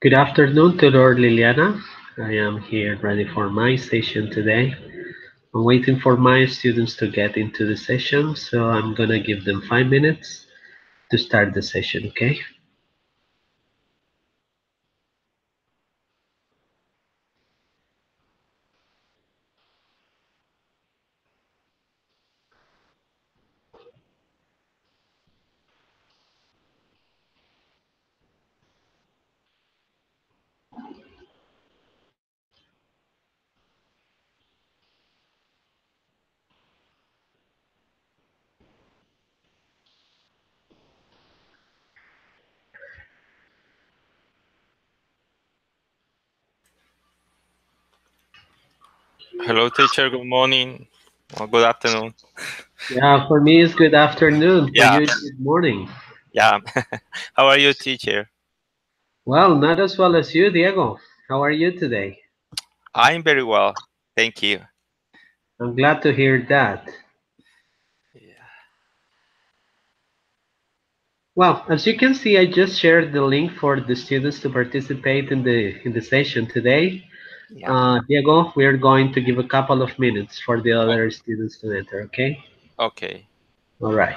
Good afternoon, Tudor Liliana. I am here ready for my session today. I'm waiting for my students to get into the session, so I'm gonna give them 5 minutes to start the session, okay? Hello, teacher. Good morning or good afternoon. Yeah, for me it's good afternoon. For Yeah, you it's good morning. yeah. How are you, teacher? Well, not as well as you, Diego. How are you today? I'm very well. Thank you. I'm glad to hear that. Yeah. Well, as you can see, I just shared the link for the students to participate in the session today. Yeah. Diego, we are going to give a couple of minutes for the Oh, other students to enter, okay? okay. All right.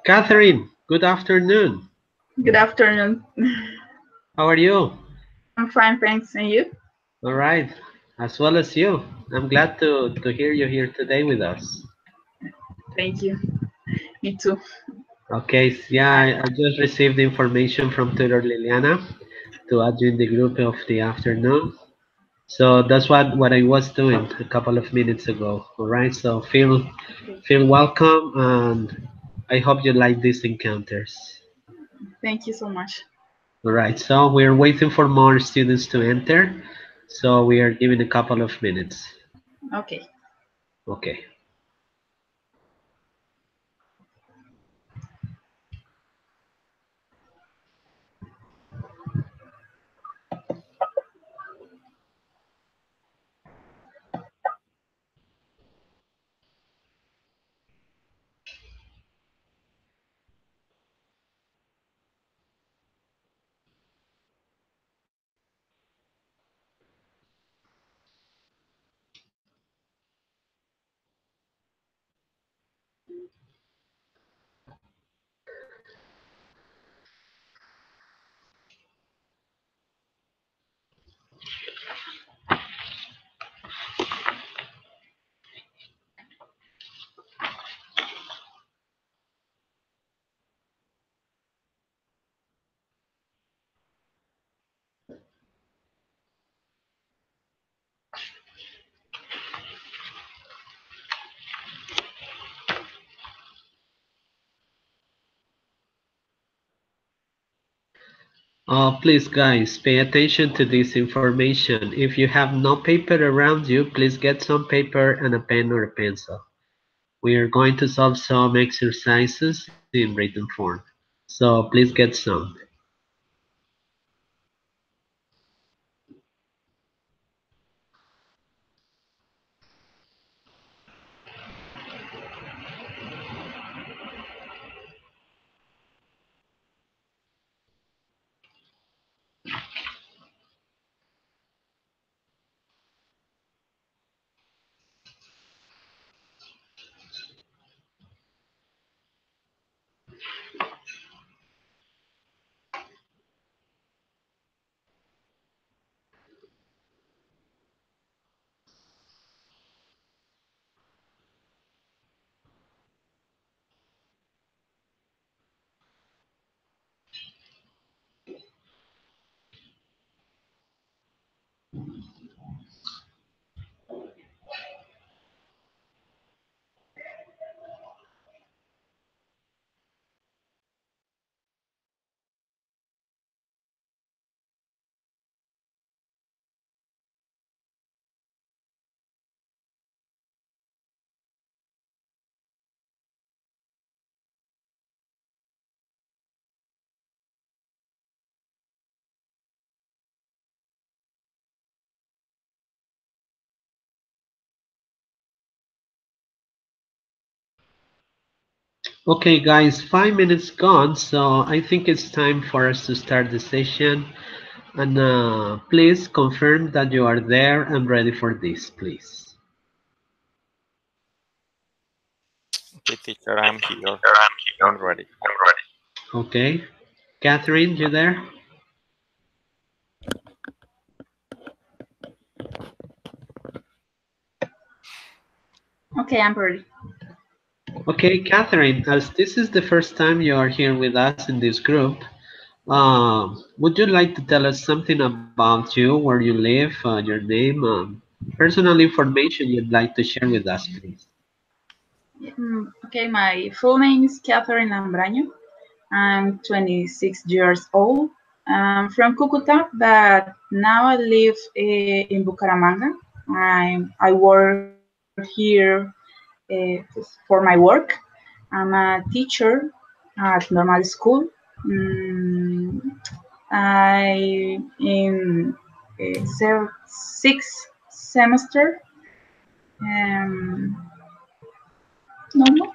Catherine, good afternoon. Good afternoon. How are you? I'm fine, thanks. And you? All right. As well as you. I'm glad to hear you here today with us. Thank you. Me too. Okay, yeah, I just received information from Tutor Liliana to add you in the group of the afternoon. So that's what I was doing a couple of minutes ago. All right, so feel welcome, and I hope you like these encounters. Thank you so much. All right, so we're waiting for more students to enter. So we are giving a couple of minutes. Okay. Okay. Please, guys, pay attention to this information. If you have no paper around you, please get some paper and a pen or a pencil. We are going to solve some exercises in written form. So please get some. Okay, guys, 5 minutes gone, so I think it's time for us to start the session. And please confirm that you are there and ready for this, please. Okay, teacher, I'm here. I'm ready. Okay, Catherine, you there? Okay, I'm ready. Okay, Catherine, as this is the first time you are here with us in this group, would you like to tell us something about you, where you live, your name, personal information you'd like to share with us, please? Okay, my full name is Catherine Ambraño. I'm 26 years old. I'm from Cucuta, but now I live in Bucaramanga. I work here for my work. I'm a teacher at normal school. Mm, I in sixth semester. Um, no.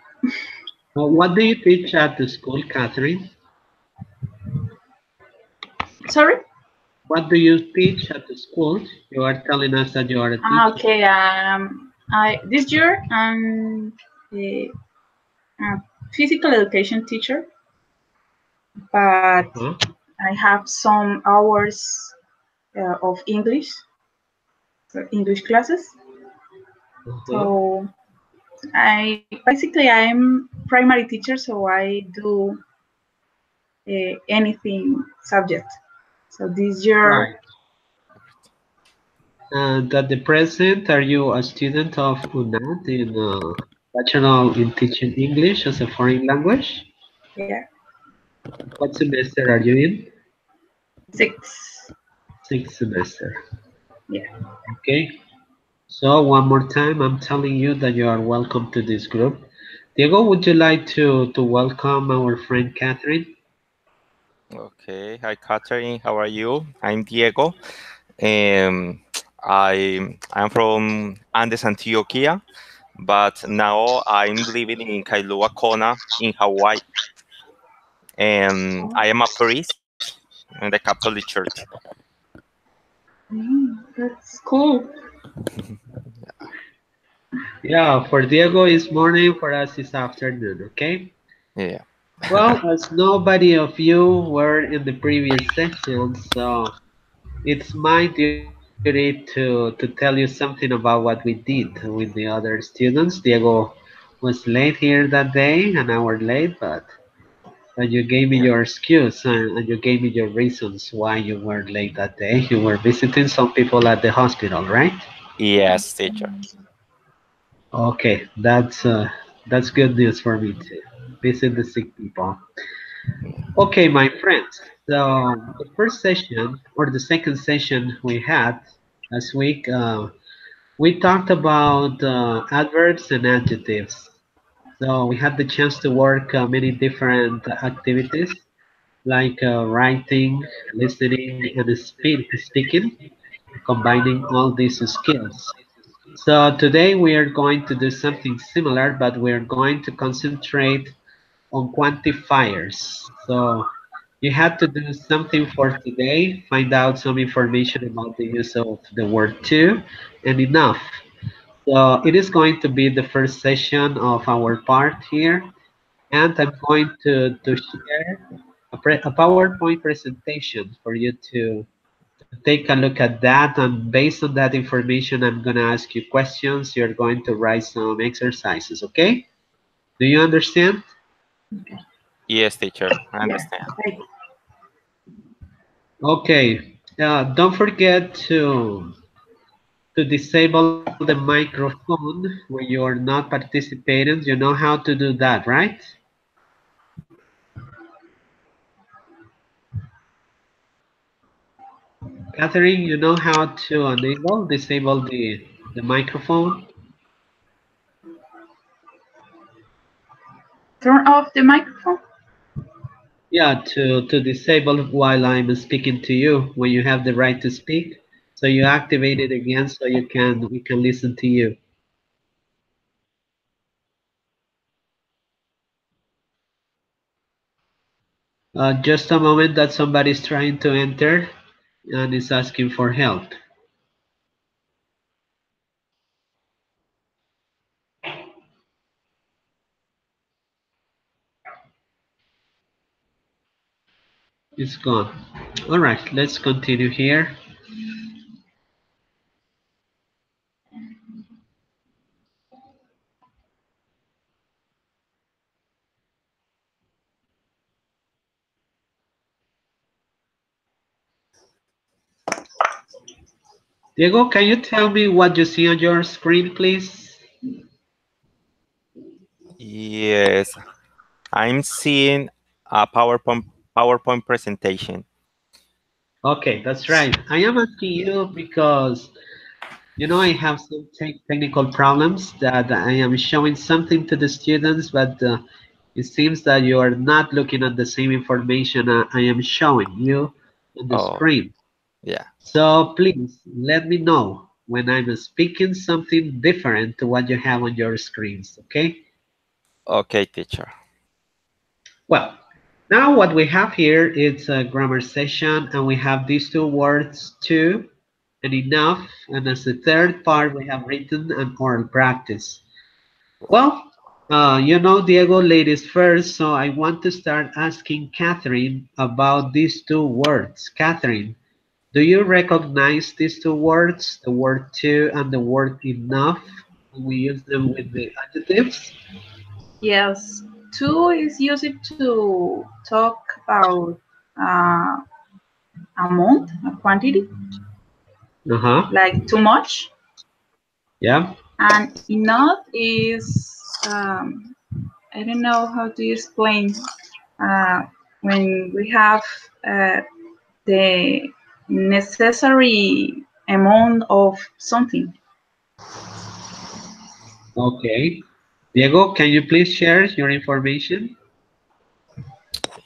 What do you teach at the school, Catherine? Sorry. What do you teach at the school? You are telling us that you are a teacher. Okay. I this year I'm a physical education teacher, but Uh-huh. I have some hours of English classes. Uh-huh. So I basically I'm primary teacher, so I do anything subject. So this year, Right. And at the present, are you a student of UNAD in Bachelor in Teaching English as a foreign language? yeah, What semester are you in? six, Sixth semester. yeah. Okay. So one more time, I'm telling you that you are welcome to this group. Diego, would you like to welcome our friend Catherine? Okay, hi, Catherine. How are you? I'm Diego. Um, I'm from Andes, Antioquia, but now I'm living in Kailua Kona in Hawaii, and I am a priest in the Catholic Church. That's cool. Yeah, for Diego it's morning, for us it's afternoon, okay? Yeah. Well, as nobody of you were in the previous session, so it's my duty to tell you something about what we did with the other students. Diego was late here that day, an hour late, but you gave me your excuse and you gave me your reasons why you were late that day. You were visiting some people at the hospital, right? Yes, teacher. Okay, that's good news for me too. Visit the sick people. Okay, my friends. So the first session or the second session we had last week, we talked about adverbs and adjectives. So we had the chance to work many different activities like writing, listening, and speaking, combining all these skills. So today we are going to do something similar, but we're going to concentrate on quantifiers. So you had to do something for today, find out some information about the use of the word to and enough. So it is going to be the first session of our part here, and I'm going to share a PowerPoint presentation for you to take a look at that. And based on that information, I'm going to ask you questions. You're going to write some exercises, okay? Do you understand? Yes, teacher. I Yeah. understand. Right. Okay. Don't forget to disable the microphone when you're not participating. You know how to do that, right? Catherine, you know how to disable the microphone? Turn off the microphone. Yeah, to disable while I'm speaking to you when you have the right to speak. So you activate it again so we can listen to you. Just a moment that somebody's trying to enter and is asking for help. It's gone. All right, let's continue here. Diego, can you tell me what you see on your screen, please? Yes, I'm seeing a PowerPoint presentation. Okay, that's right. I am asking you because I have some technical problems that I am showing something to the students, but it seems that you are not looking at the same information I am showing you on the Oh, screen. yeah. So please let me know when I'm speaking something different to what you have on your screens, okay? Okay, teacher. Well, now what we have here is a grammar session, and we have these two words, to and enough, and as the third part, we have written and oral practice. Well, Diego, ladies first, so I want to start asking Catherine about these two words. Catherine, do you recognize these two words, the word to and the word enough? We use them with the adjectives. Yes, to is used to talk about uh, amount, a quantity, Uh-huh. like too much, Yeah. and enough is I don't know how to explain uh, when we have uh, the necessary amount of something. Okay. Diego, can you please share your information?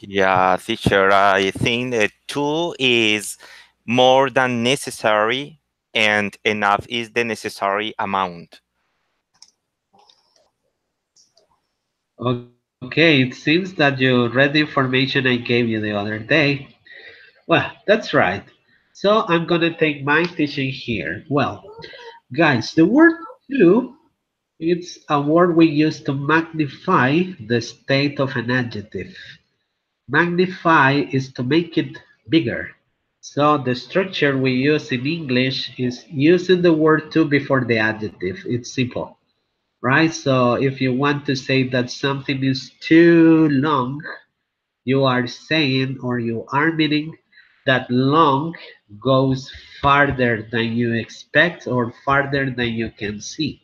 Yeah, teacher, I think that two is more than necessary and enough is the necessary amount. Okay, it seems that you read the information I gave you the other day. Well, that's right. So I'm gonna take my teaching here. Well, guys, the word to, it's a word we use to magnify the state of an adjective. Magnify is to make it bigger. So the structure we use in English is using the word to before the adjective. It's simple, right? So if you want to say that something is too long, you are saying or you are meaning that long goes farther than you expect or farther than you can see.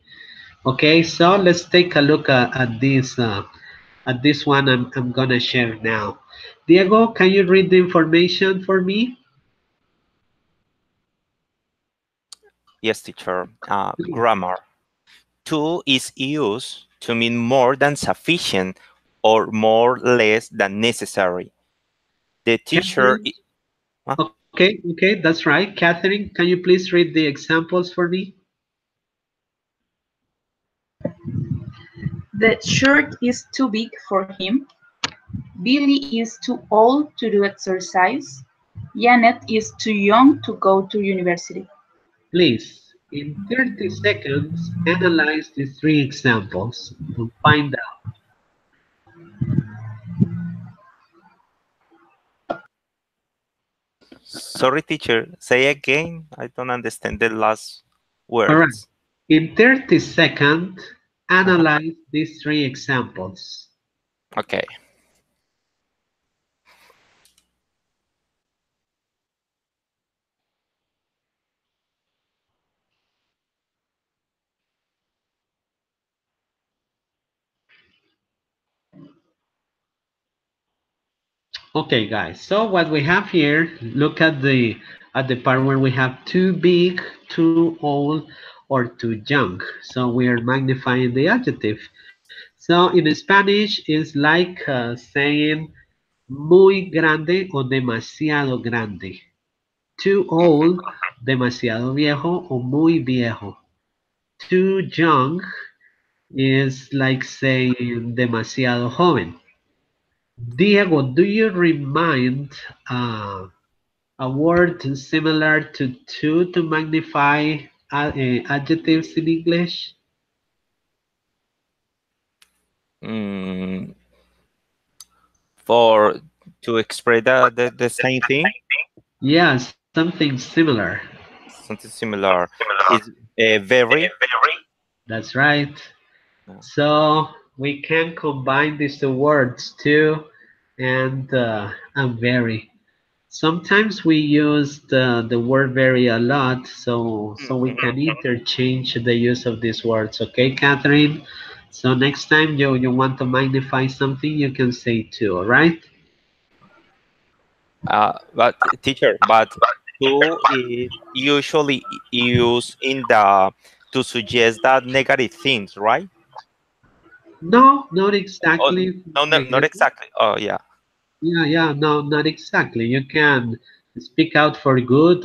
Okay, so let's take a look at this one I'm gonna share now. Diego, can you read the information for me? Yes, teacher. Please. Grammar. To is used to mean more than sufficient or more less than necessary. The teacher, Catherine? huh? Okay, that's right. Catherine, can you please read the examples for me? The shirt is too big for him. Billy is too old to do exercise. Janet is too young to go to university. Please, in 30 seconds, analyze these three examples and find out. Sorry, teacher. Say again. I don't understand the last All right. words. In 30 seconds, Uh-huh. analyze these three examples. Okay. Okay, guys. So what we have here, look at the part where we have too big, too old, or too young. So we are magnifying the adjective. So in Spanish, it's like saying muy grande o demasiado grande. Too old, demasiado viejo o muy viejo. Too young is like saying demasiado joven. Diego, do you remind uh, a word similar to magnify adjectives in English? Mm, for to express the same thing, Yeah, something similar. something similar is very. That's right. uh, So we can combine these two words too and very. Sometimes we use the word very a lot, so we Mhm. can interchange the use of these words. Okay, Catherine? So next time you want to magnify something, you can say too, all right? But teacher, but to is usually used in the to suggest that negative things, right? No, not Oh, exactly no, no, not negative. exactly. Oh, yeah. Yeah, no, not exactly. You can speak out for good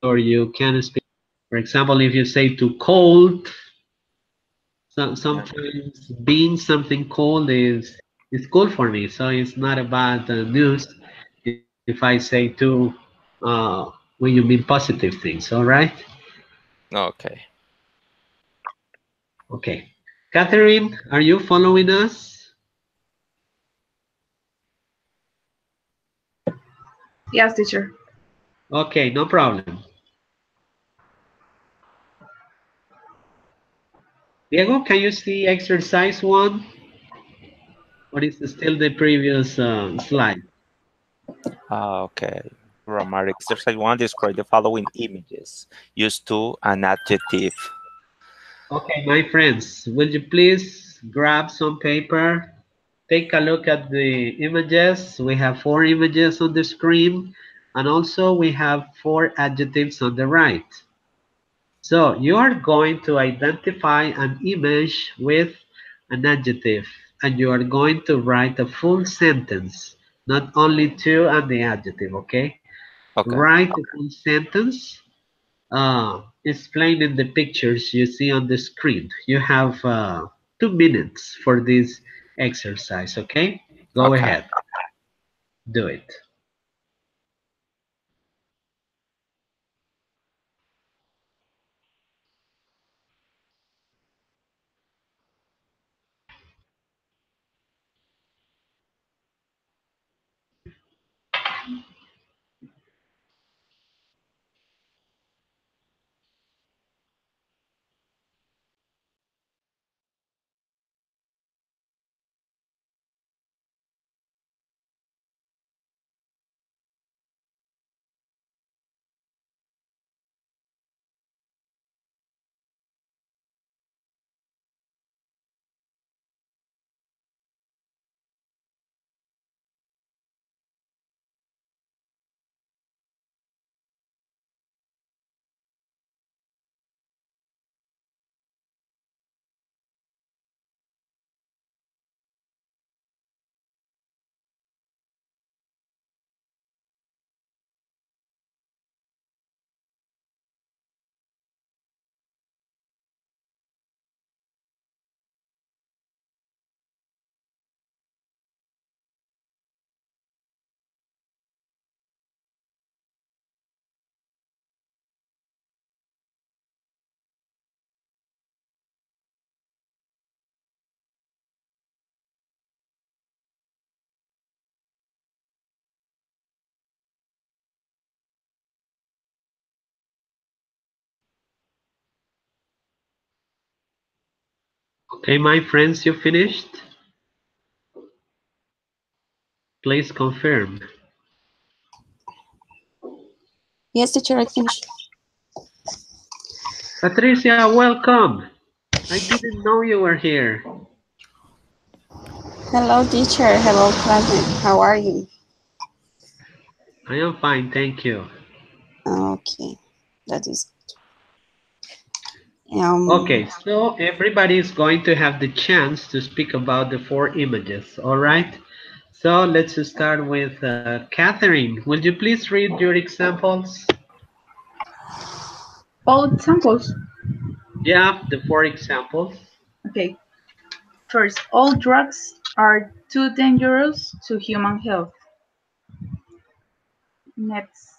or you can speak out for bad. For example, if you say too cold, Yeah. sometimes being something cold is cool for me, so it's not a bad news if I say too when you mean positive things. All right. Okay. Okay. Catherine, are you following us? Yes, teacher. Okay, no problem. Diego, can you see exercise one? Or is it still the previous slide? Okay. Grammar exercise one. Describe the following images. Use to an adjective. Okay, my friends, will you please grab some paper? Take a look at the images. We have four images on the screen, and also we have four adjectives on the right. So you are going to identify an image with an adjective, and you are going to write a full sentence, not only two and the adjective, okay? Okay. Write a full sentence explaining the pictures you see on the screen. You have 2 minutes for this exercise, okay? Go Okay. ahead, do it. Okay, my friends, you finished? Please confirm. Yes, teacher, I finished. Patricia, welcome. I didn't know you were here. Hello, teacher. Hello, classmate. How are you? I am fine, thank you. Okay, that is um. Okay, so everybody is going to have the chance to speak about the four images, all right? So let's start with Catherine. Will you please read your examples? All examples. Yeah, the four examples. Okay. First, all drugs are too dangerous to human health. Next,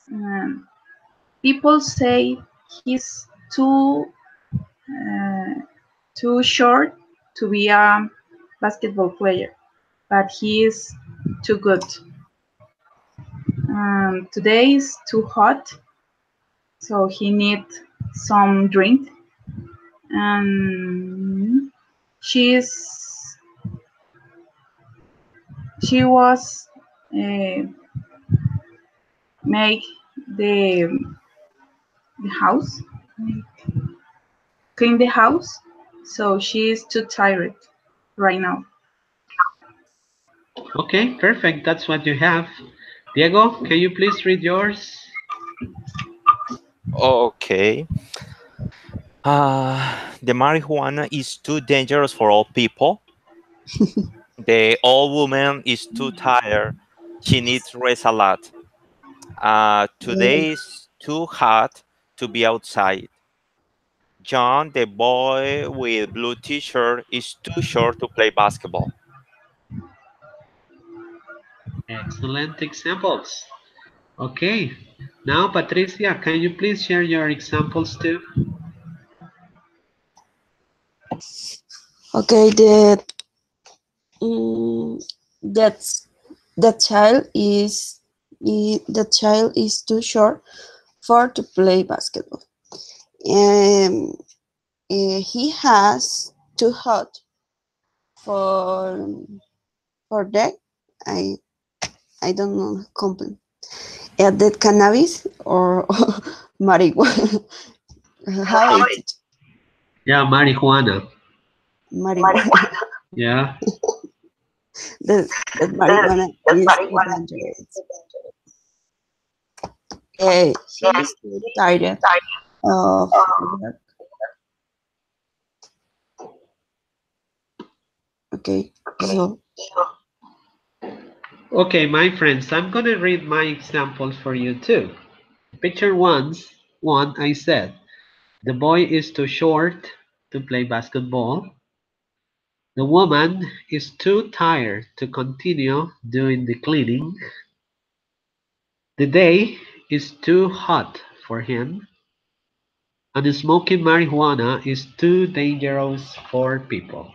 people say he's uh, too short to be a basketball player, but he is too good. Today is too hot, so he need some drink. And she's she was uh, make the house, clean the house, so she is too tired right now. Okay, perfect. That's what you have. Diego, can you please read yours? Okay. The marijuana is too dangerous for all people. The old woman is too tired. She needs rest a lot. Today is too hot to be outside. John, the boy with blue t-shirt, is too short to play basketball. Excellent examples. Okay. Now, Patricia, can you please share your examples too? Okay, mm, that's the child is too short for to play basketball. Um, he has too hot for that. I I don't know complete. That cannabis or marijuana. How is it? Yeah, marijuana. Marijuana. Yeah. That marijuana is too dangerous. He's too tired of work. Okay, so Okay, my friends, I'm going to read my examples for you too. Picture one, I said, the boy is too short to play basketball. The woman is too tired to continue doing the cleaning. The day is too hot for him. And smoking marijuana is too dangerous for people.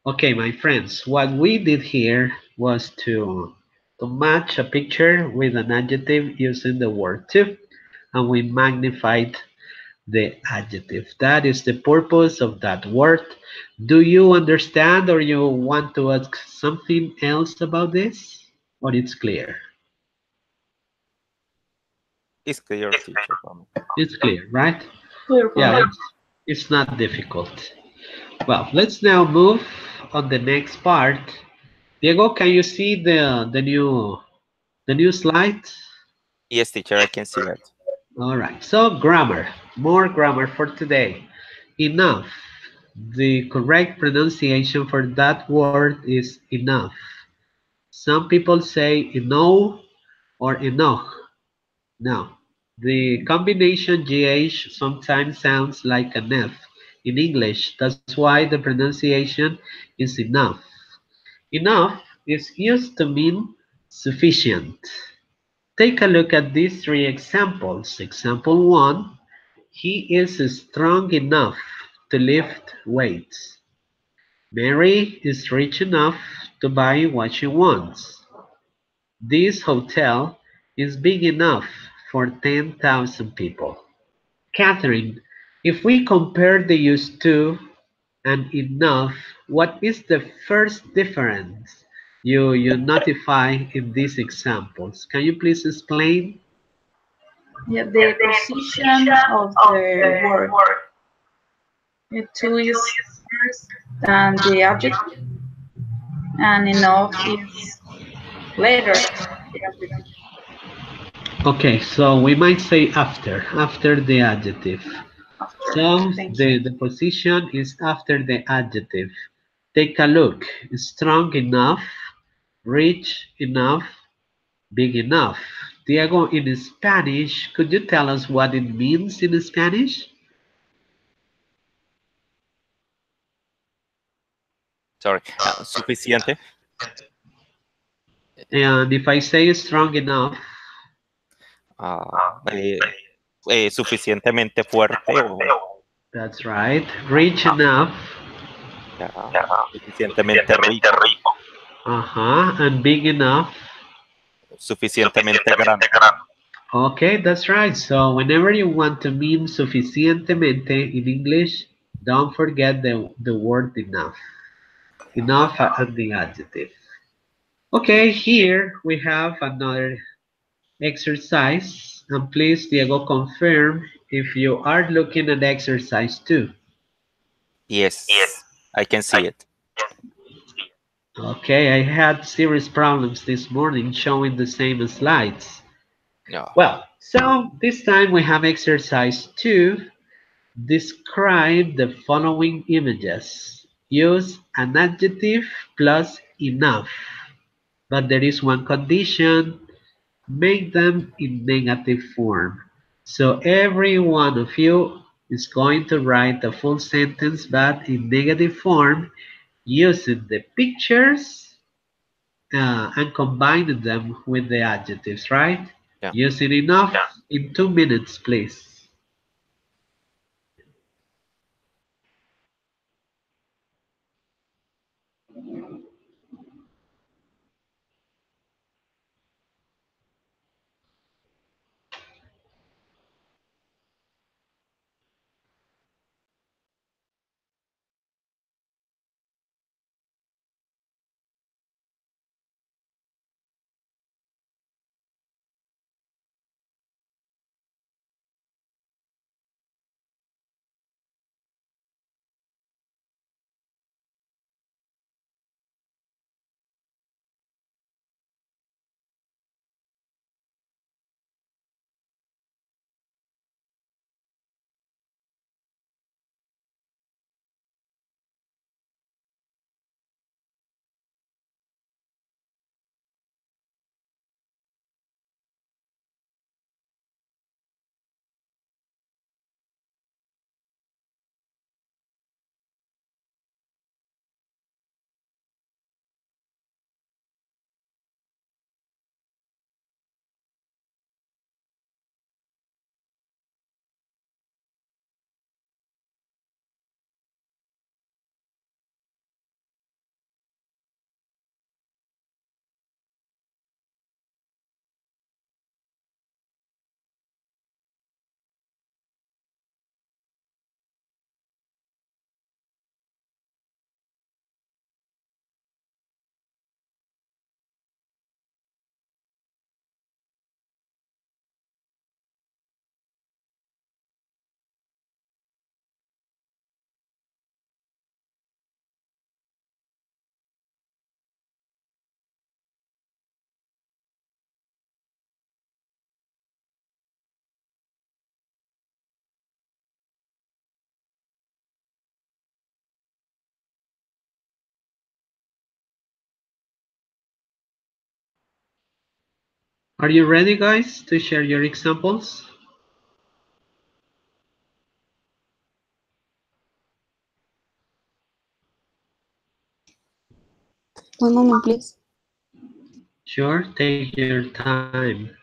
Okay, my friends, what we did here was to match a picture with an adjective using the word to, and we magnified the adjective. That is the purpose of that word. Do you understand or you want to ask something else about this? Or it's clear? It's clear, teacher, for me. It's clear, right? Clear for Yeah, me. it's not difficult. Well, let's now move on the next part. Diego, can you see the new slide? Yes, teacher, I can see it. All right. So grammar, more grammar for today. Enough. The correct pronunciation for that word is enough. Some people say enough or enough. No. The combination GH sometimes sounds like an F in English. That's why the pronunciation is enough. Enough is used to mean sufficient. Take a look at these three examples. Example 1, he is strong enough to lift weights. Mary is rich enough to buy what she wants. This hotel is big enough for 10,000 people. Catherine, if we compare the use to and enough, what is the first difference you notify in these examples? Can you please explain? Yeah, the position of the word. To is first than the adjective, and enough is later the adjective. Okay, so we might say after the adjective. After. So Thank you. the position is after the adjective. Take a look. Strong enough, rich enough, big enough. Diego, in Spanish, could you tell us what it means in Spanish? Sorry, suficiente. And if I say strong enough, ah, Suficientemente fuerte o that's right. Rich enough, ya, suficientemente rico, and big enough. suficientemente grande. Okay, that's right. So whenever you want to mean suficientemente in English, don't forget the word enough. Enough and the adjective. Okay, here we have another exercise. And please, Diego, confirm if you are looking at exercise 2. Yes, I can see it. Okay, I had serious problems this morning showing the same slides. Yeah. Well, so this time we have exercise 2. Describe the following images. Use an adjective plus enough. But there is one condition. Make them in negative form. So every one of you is going to write the full sentence but in negative form using the pictures and combining them with the adjectives, right? Yeah. Using enough in 2 minutes, please. Are you ready, guys, to share your examples? One moment, please. Sure, take your time.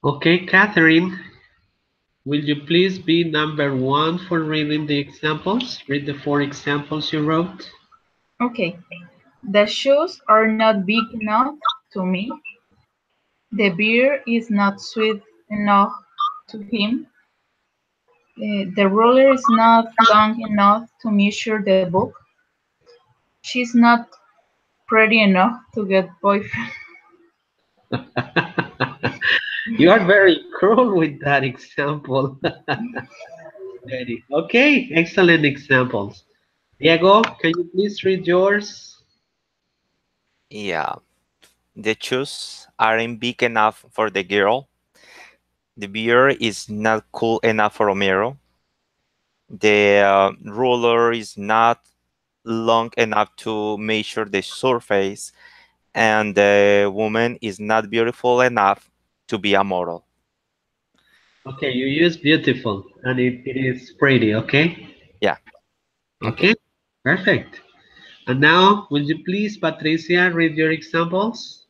Okay, Catherine, will you please be number one for reading the examples? Read the four examples you wrote. Okay. The shoes are not big enough to me. The beer is not sweet enough to him. The ruler is not long enough to measure the book. She's not pretty enough to get boyfriend. You are very cruel with that example. Okay, excellent examples. Diego, can you please read yours? Yeah. The shoes aren't big enough for the girl. The beer is not cool enough for Romero. The ruler is not long enough to measure the surface, and the woman is not beautiful enough to be a model. Okay, you use beautiful and it is pretty, okay? Yeah. Okay. Okay, perfect. And now, will you please, Patricia, read your examples?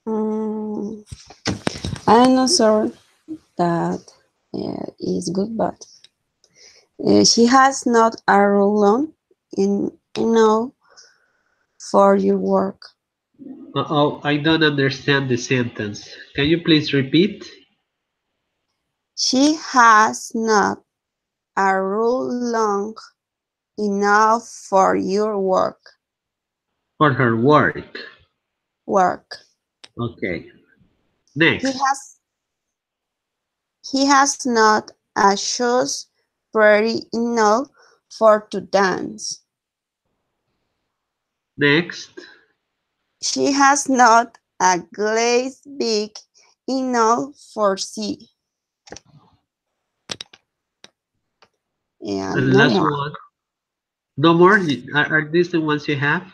Mm, I'm not sure that is good, but she has not a rule in enough for your work. Uh-oh, I don't understand the sentence. Can you please repeat? She has not a rule long enough for your work. For her work. Work. Okay. He Next. has he has not a shoes pretty enough for to dance. Next. She has not a glass big enough for sea. And And no last more. one. No more? Are these the ones you have?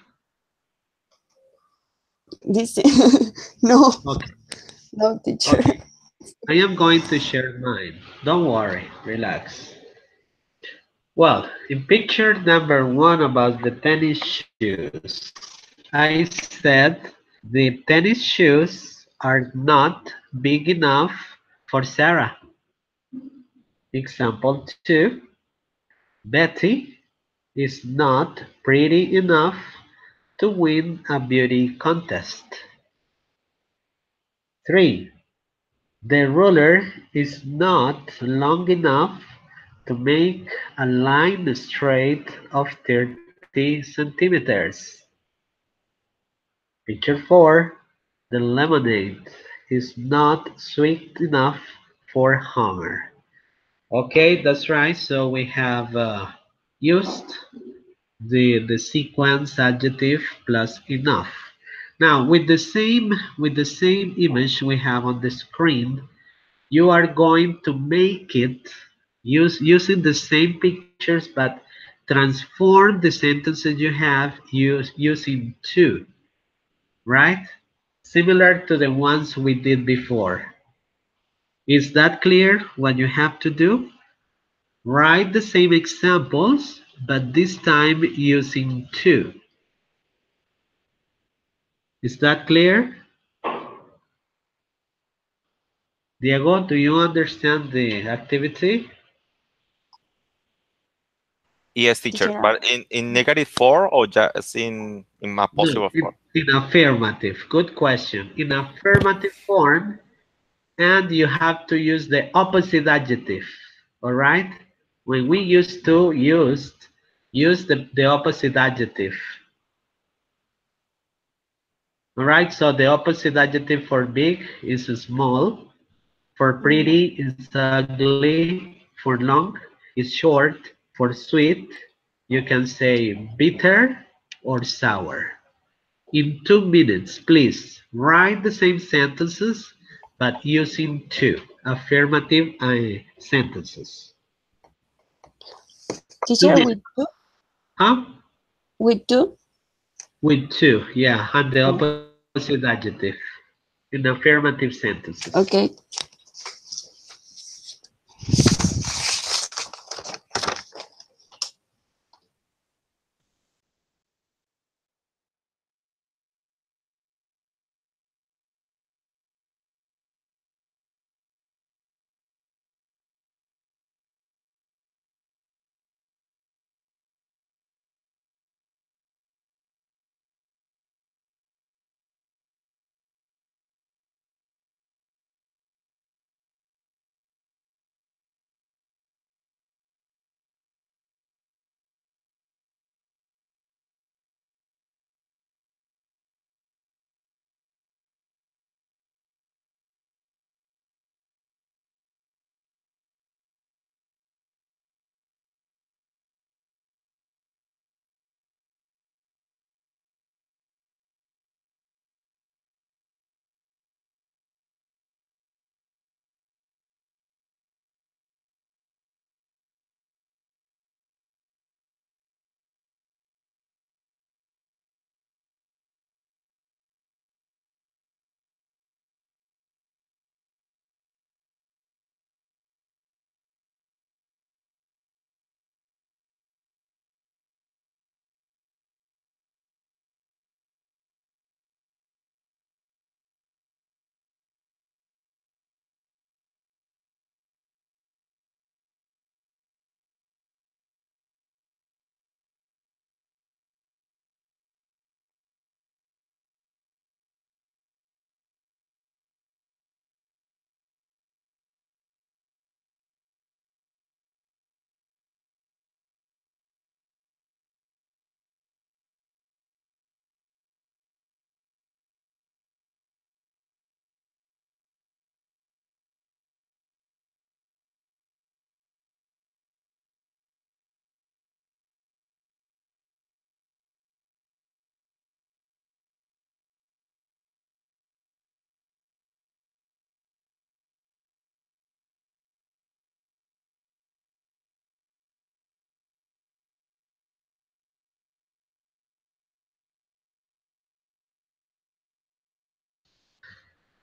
This no, Okay. no teacher. Okay. I am going to share mine. Don't worry. Relax. Well, in picture number one about the tennis shoes, I said the tennis shoes are not big enough for Sarah. Example two, Betty is not pretty enough to win a beauty contest. 3. The ruler is not long enough to make a line straight of 30 centimeters. Picture 4. The lemonade is not sweet enough for Homer. Okay, that's right. So we have used the sequence adjective plus enough. Now with the same image we have on the screen, you are going to make it using the same pictures but transform the sentences you have using to, right? Similar to the ones we did before. Is that clear what you have to do? Write the same examples, but this time using to. Is that clear? Diego, do you understand the activity? Yes, teacher. Teacher, But in negative four or just in my No, possible in, four? in affirmative. Good question. In affirmative form, and you have to use the opposite adjective. All right? When we use to, use the opposite adjective. All right? So the opposite adjective for big is small. For pretty is ugly. For long is short. For sweet, you can say bitter or sour. In 2 minutes, please write the same sentences but using to, affirmative sentences. Two teacher minutes. with two, Huh? with two. With to, yeah, and the opposite adjective in affirmative sentences. Okay.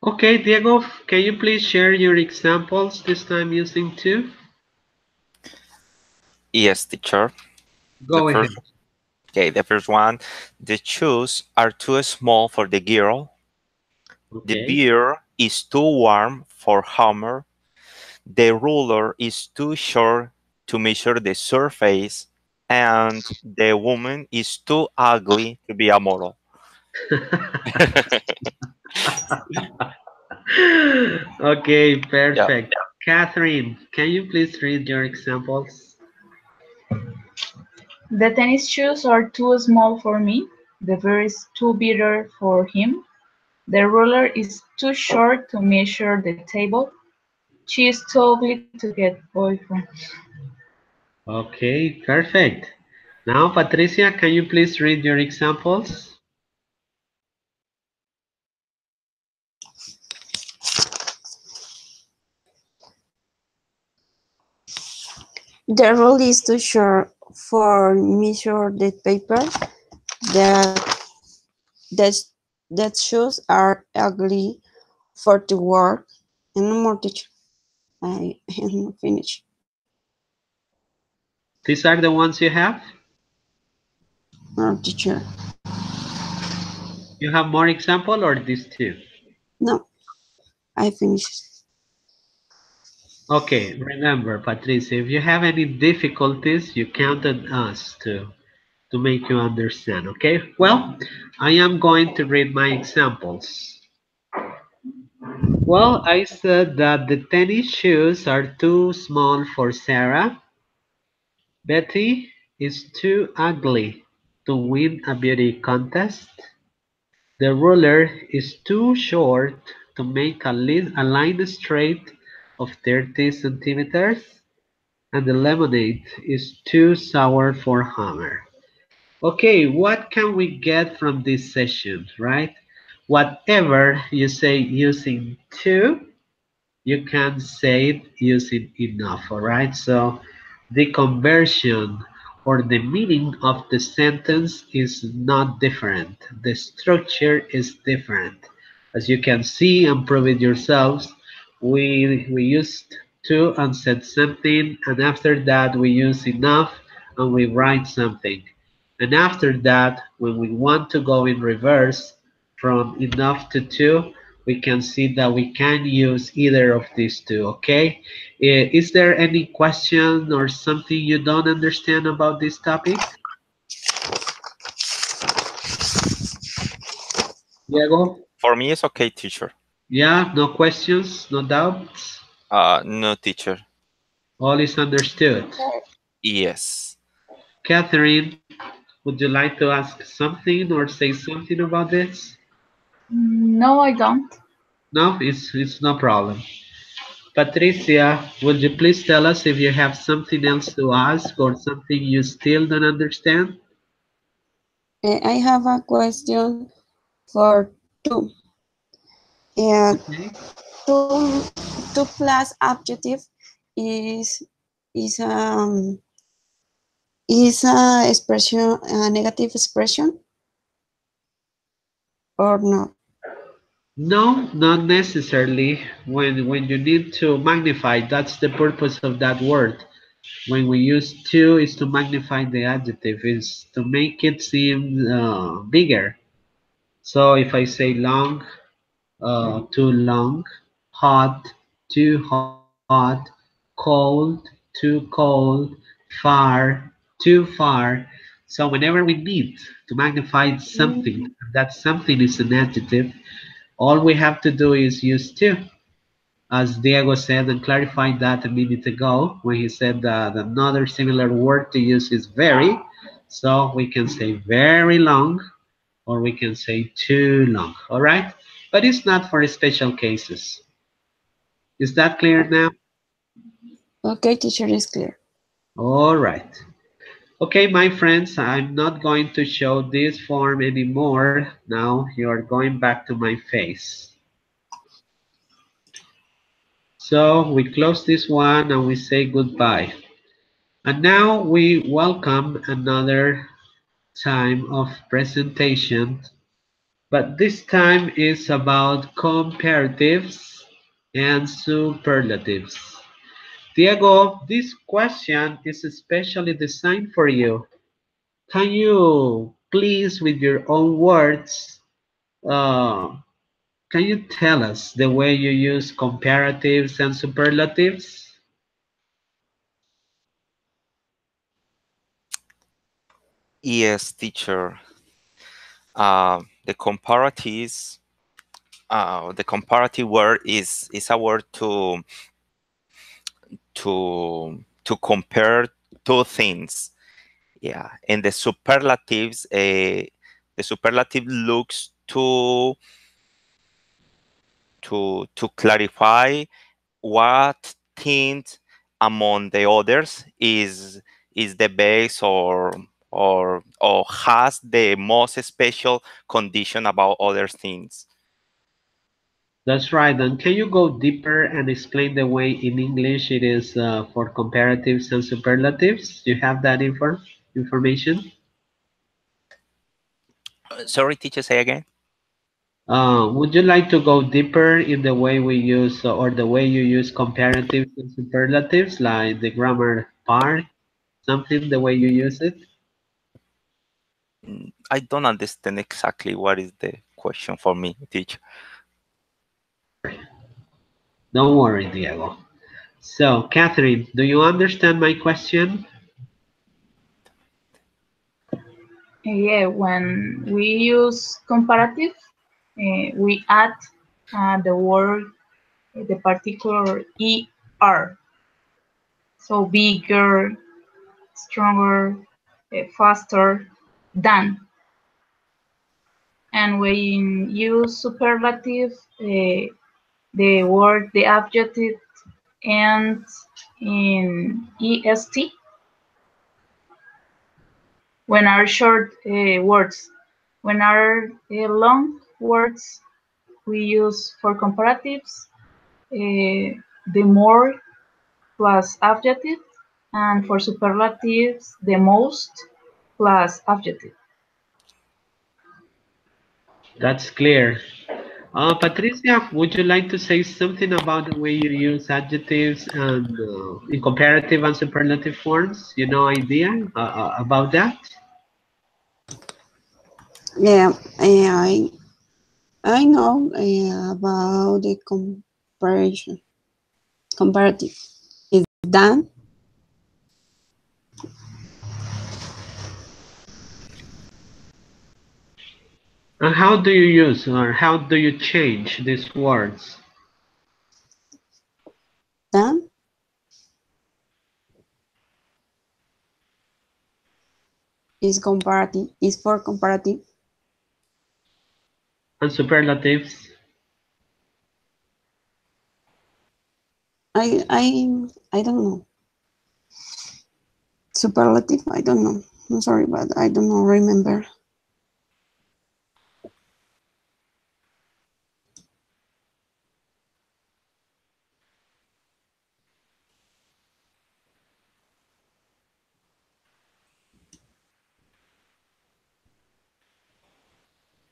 Okay, Diego, can you please share your examples, this time using two? Yes, teacher. The Go first, ahead. okay, the first one. The shoes are too small for the girl. The Okay. beer is too warm for Homer. The ruler is too short to measure the surface, and the woman is too ugly to be a model. Okay, Yeah. perfect. Catherine, can you please read your examples? The tennis shoes are too small for me. The beer is too bitter for him. The ruler is too short to measure the table. She is too ugly to get boyfriend. Okay, perfect. Now, Patricia, can you please read your examples? The rule is too short for measure the paper. That that that shoes are ugly for to work. And no more teacher. I am finished. These are the ones you have? No teacher. You have more example or these two? No, I finished. Okay, remember, Patricia, if you have any difficulties, you count on us to make you understand, okay? Well, I am going to read my examples. Well, I said that the tennis shoes are too small for Sarah. Betty is too ugly to win a beauty contest. The ruler is too short to make a line straight of 30 centimeters. And the lemonade is too sour for Homer. Okay, what can we get from this session, right? Whatever you say using to, you can say it using enough, all right? So the conversion or the meaning of the sentence is not different. The structure is different. As you can see and prove it yourselves, we used to and said something, and after that we use enough and we write something. And after that, when we want to go in reverse from enough to two, we can see that we can use either of these two, okay? Is there any question or something you don't understand about this topic? Diego? For me, it's okay, teacher. Yeah, no questions, no doubts? No, teacher. All is understood. Yes. Catherine, would you like to ask something or say something about this? No, I don't. No, it's no problem. Patricia, would you please tell us if you have something else to ask or something you still don't understand? I have a question for two. And Okay. two, two plus adjective is is um is a expression a negative expression or not? No, not necessarily. When you need to magnify, that's the purpose of that word. When we use to, is to magnify the adjective, is to make it seem bigger. So if I say long, too long, hot, too hot, cold, too cold, far, too far. So whenever we need to magnify something, Mm, that something is an adjective, all we have to do is use to. As Diego said and clarified that a minute ago when he said that another similar word to use is very. So we can say very long or we can say too long, all right? But it's not for special cases. Is that clear now? okay, teacher is clear. All right. Okay, my friends, I'm not going to show this form anymore. Now you're going back to my face. So we close this one and we say goodbye. And now we welcome another time of presentation but this time is about comparatives and superlatives. Diego, this question is especially designed for you. Can you please, with your own words, uh, can you tell us the way you use comparatives and superlatives? Yes, teacher. The comparatives, the comparative word is a word to compare two things. Yeah, and the superlative looks to clarify what thing among the others is the best or has the most special condition about other things. That's right. And can you go deeper and explain the way in English it is for comparatives and superlatives? Do you have that information? Sorry, teacher, say again. Would you like to go deeper in the way we use or the way you use comparatives and superlatives, like the grammar part, something the way you use it? I don't understand exactly what is the question for me, teacher. Don't worry, Diego. So, Catherine, do you understand my question? Yeah, when we use comparative, we add the word, the particular er. So bigger, stronger, faster than. And when you use superlative, the word, the adjective ends in est. When are short words, when are long words, we use for comparatives the more plus adjective, and for superlatives the most plus adjective. That's clear. Patricia, would you like to say something about the way you use adjectives and in comparative and superlative forms? You know, idea about that? Yeah, I know about the comparison comparative. Is done. And how do you use or how do you change these words? Done is comparative. Is for comparative. And superlatives? I I I don't know. Superlative. I don't know. I'm sorry, but I don't know. Remember.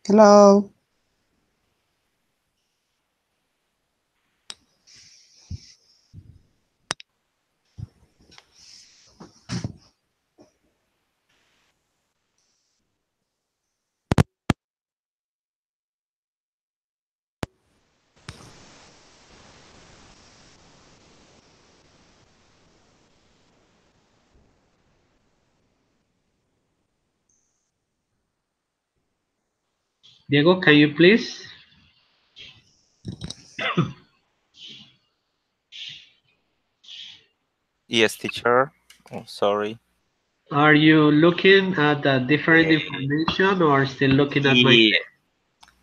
Hello. Diego, can you please? Yes, teacher. Oh, sorry. Are you looking at the different information or still looking at my Yeah. face?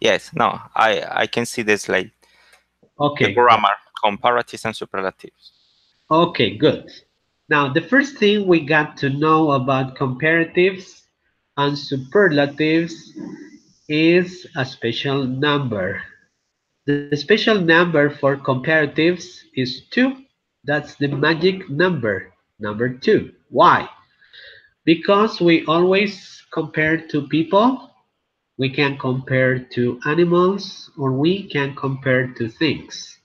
Yes, no, I can see this like the Okay, grammar, comparatives and superlatives. okay, good. Now, the first thing we got to know about comparatives and superlatives is a special number. The special number for comparatives is 2. That's the magic number, number 2. Why? Because we always compare two people. We can compare to animals or we can compare to things.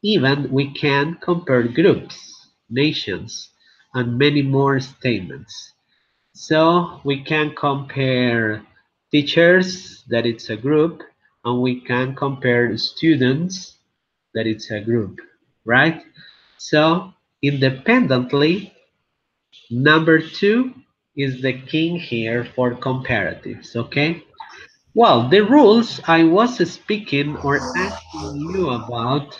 Even we can compare groups, nations, and many more statements. So we can compare teachers, that it's a group, and we can compare students, that it's a group, right? So independently, number two is the king here for comparatives, okay? Well, the rules I was speaking or asking you about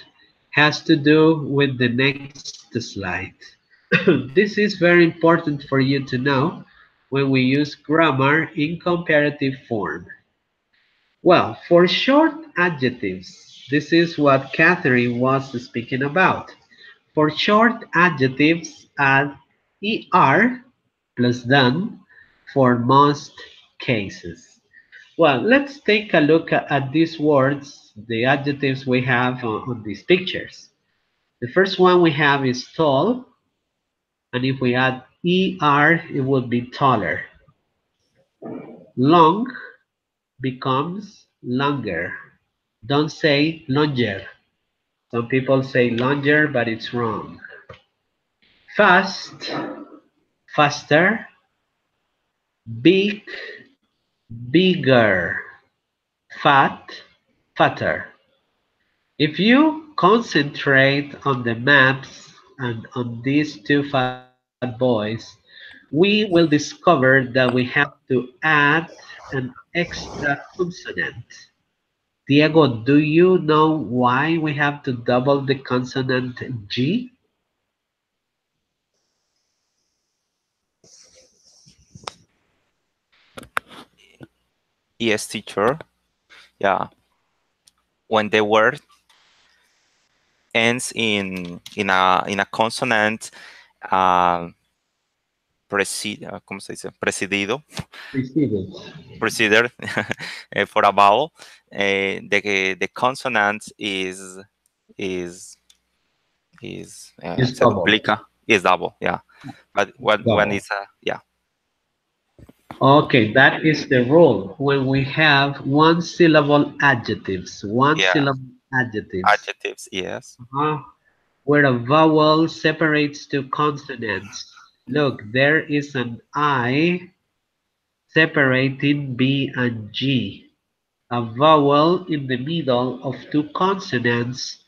has to do with the next slide. This is very important for you to know when we use grammar in comparative form. Well, for short adjectives, this is what Catherine was speaking about. For short adjectives, add er plus than for most cases. Well, let's take a look at these words, the adjectives we have on these pictures. The first one we have is tall, and if we add er, it would be taller. Long becomes longer. Don't say longer. Some people say longer, but it's wrong. Fast, faster. Big, bigger. Fat, fatter. If you concentrate on the maps and on these two fat boys, we will discover that we have to add an extra consonant. Diego, do you know why we have to double the consonant G? Yes, teacher. Yeah. When the word ends in a consonant, uh, ¿cómo se dice? Presidido, Preceded. preceded for a vowel, the consonant is It's se double. duplica, is double, yeah. But when Double. it's yeah, Okay, that is the rule. When we have one syllable adjectives, one yeah, syllable adjectives, adjectives, yes, uh, where a vowel separates two consonants. Look, there is an I separating B and G. A vowel in the middle of two consonants.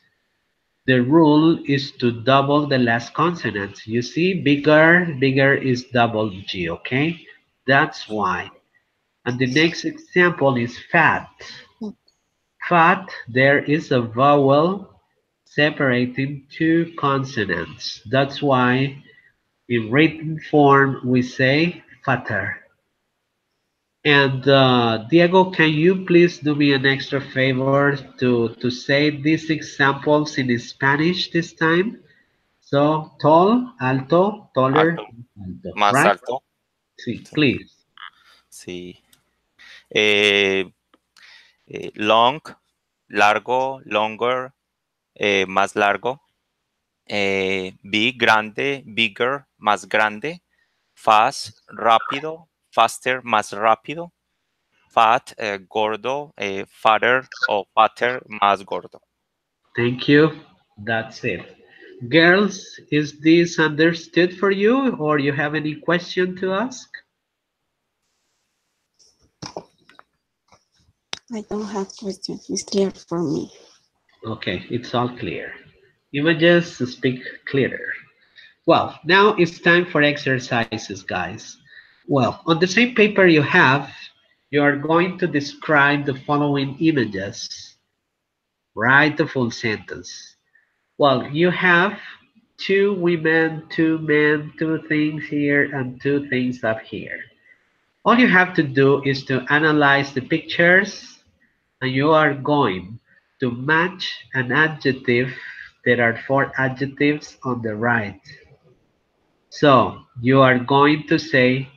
The rule is to double the last consonant. You see, bigger, bigger is double G, okay? That's why. And the next example is fat. Fat, there is a vowel separating two consonants. That's why in written form we say fatter. And Diego, can you please do me an extra favor to say these examples in Spanish this time? So, tall, alto, taller, alto, alto, más right? alto, Sí, sí, please. sí. Eh, long, largo, longer, más largo. Big, grande, bigger, más grande. Fast, rápido, faster, más rápido. Fat, gordo, fatter o fatter, más gordo. Thank you. That's it. Girls, is this understood for you or you have any question to ask? I don't have questions. It's clear for me. Okay, it's all clear. Images speak clearer. Well, now it's time for exercises, guys. Well, on the same paper you are going to describe the following images. Write the full sentence. Well, you have two women, two men, two things here, and two things up here. All you have to do is to analyze the pictures, and you are going to match an adjective. There are four adjectives on the right. So you are going to say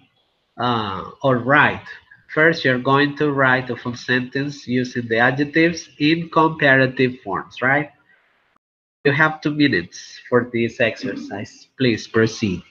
or write. First, you're going to write a full sentence using the adjectives in comparative forms, right? Okay, you have 2 minutes for this exercise. Please proceed.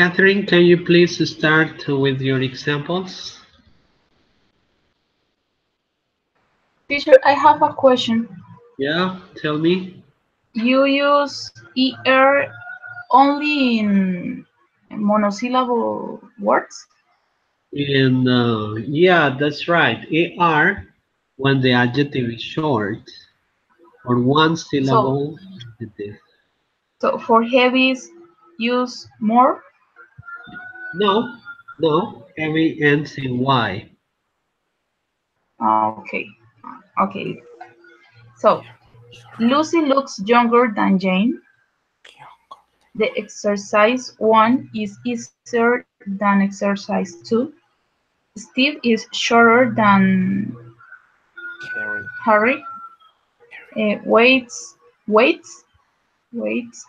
Catherine, can you please start with your examples? Teacher, I have a question. Yeah, tell me. You use er only in monosyllable words? And yeah, that's right. AR when the adjective is short or one So, syllable adjective. so for heavies, use more? No, no, heavy ends in Y. Okay, okay. So, Lucy looks younger than Jane. The exercise 1 is easier than exercise 2. Steve is shorter than Carry. Harry. Weights weights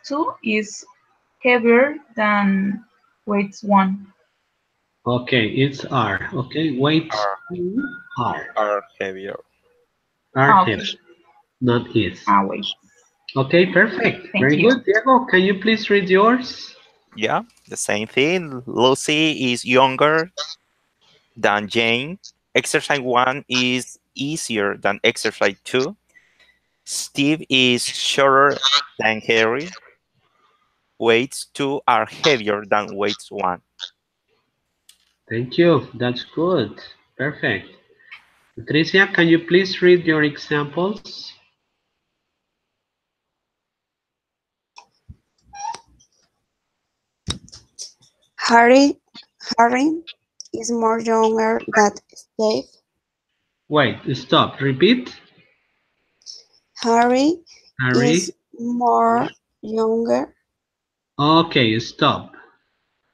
2 is heavier than weights 1. Okay, it's R. Okay, wait, Are R. are heavier. R Okay. heavy, not is. Wait. Okay, perfect. Thank Very you. good. Diego, can you please read yours? Yeah, the same thing. Lucy is younger than Jane. Exercise 1 is easier than exercise 2. Steve is shorter than Harry. Weights 2 are heavier than weights 1. Thank you. That's good. Perfect. Patricia, can you please read your examples? Harry Harry is more younger than Steve. Wait, stop. Repeat. Harry is Harry. more younger. Okay, stop.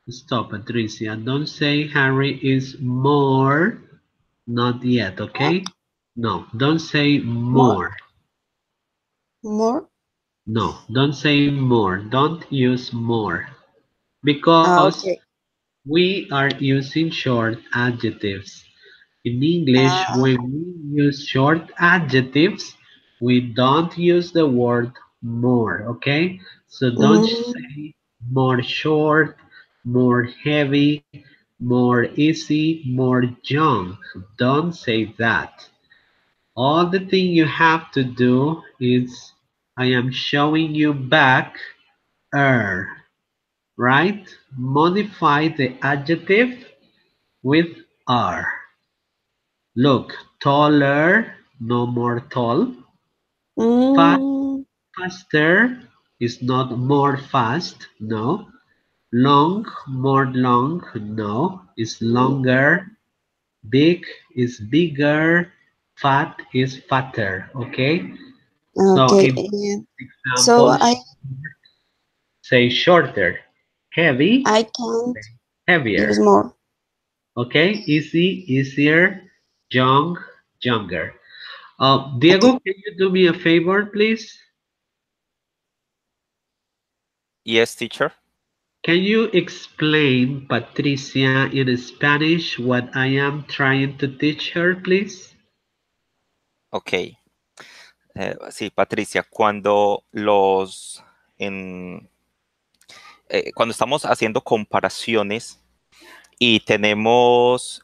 Stop, Patricia. Don't say Harry is more. Not yet, What? okay? No, don't say More? more. More? No, don't say more. Don't use more. Because Okay. we are using short adjectives. In English, Uh, when we use short adjectives, we don't use the word more, okay? So don't mm, say more short, more heavy, more easy, more young. Don't say that. All the thing you have to do is I am showing you back er, right? Modify the adjective with are. Look, taller, no more tall. Fast, mm, faster is not more fast, no. Long, more long, no. Is longer. Big is bigger. Fat is fatter, okay? So okay. in So examples, say shorter. Heavy, I can't use heavier. more. Okay? Easy, easier. Young, younger. Okay. Diego, can you do me a favor, please? Yes, teacher. Can you explain, Patricia, in Spanish what I am trying to teach her, please? Ok. Sí, Patricia, cuando estamos haciendo comparaciones y tenemos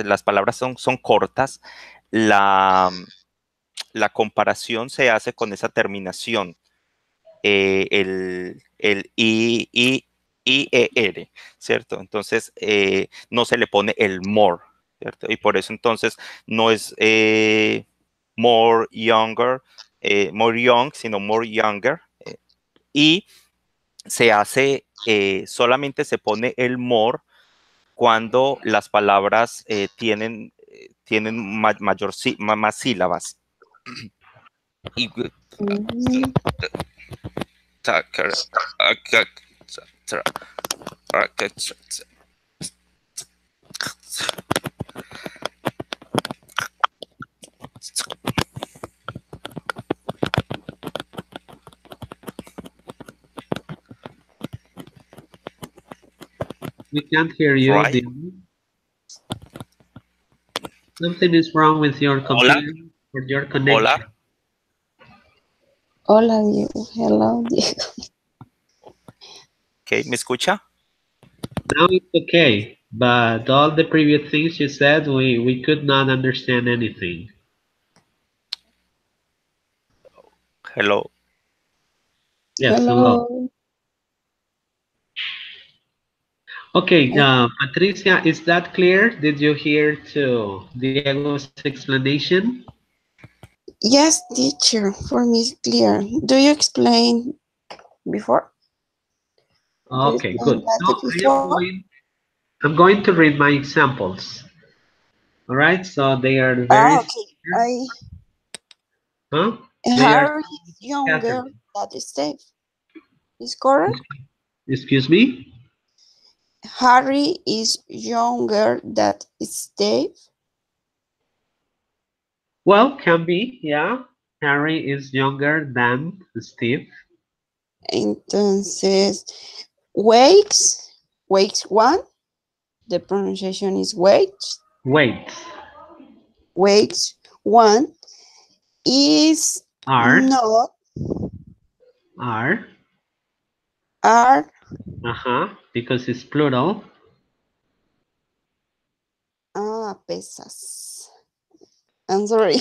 las palabras son cortas, la, la comparación se hace con esa terminación, el I-E-R, ¿cierto? Entonces, no se le pone el more, ¿cierto? Y por eso entonces no es more younger, more young, sino more younger. Y se hace, solamente se pone el more cuando las palabras tienen más sílabas. Y, Mhm. We can't hear you, right? Diego. Something is wrong with your Hola, computer or your hola. connection. Hola, Diego. Hello, Diego. Okay, ¿me escucha? Now it's okay, but all the previous things you said, we could not understand anything. Hello. Yes, hello. Hello. Okay, I, Patricia, is that clear? Did you hear to Diego's explanation? yes, teacher. For me, it's clear. Do you explain before? Do you Okay, explain good. that Now before? I'm going to read my examples. All right, so they are Ah, very, okay. I huh? They are Harry is younger Catherine. than Steve. Is correct? Excuse me? Harry is younger than Steve. Well, can be, yeah. Harry is younger than Steve. Entonces, wakes one. The pronunciation is Wait, wakes one is are, not are, are because it's plural. pesas. I'm sorry.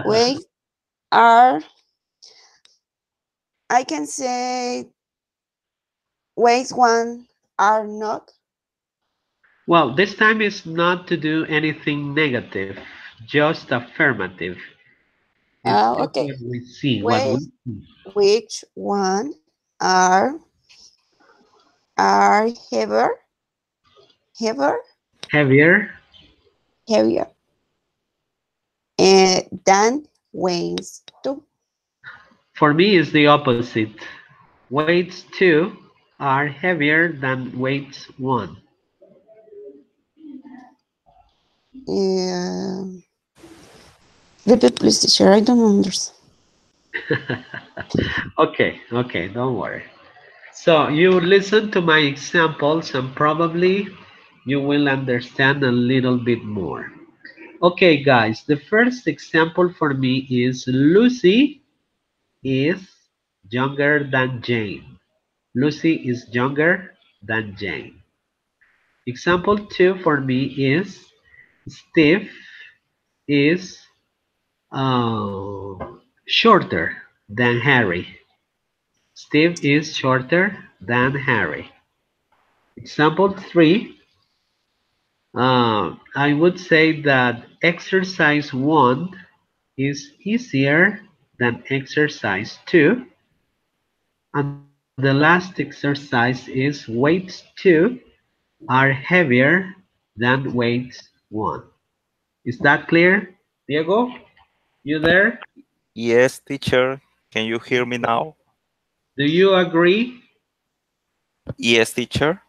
Wakes are, I can say wakes one are not. Well, this time is not to do anything negative, just affirmative. It's just Okay. what we see, what Wait, we see. which one are heavier, Heavier, heavier, than weighs two. for me, is the opposite. Weights 2 are heavier than weights 1. Um, repeat, please, teacher. I don't understand. Okay, don't worry. So you listen to my examples and probably you will understand a little bit more. Okay, guys, the first example for me is Lucy is younger than Jane. Lucy is younger than Jane. Example 2 for me is Steve is shorter than Harry. Steve is shorter than Harry. Example 3, I would say that exercise 1 is easier than exercise 2. And the last exercise is weights 2 are heavier than weights 1. Is that clear? Diego, you there? Yes, teacher. Can you hear me now? Do you agree? Yes, teacher.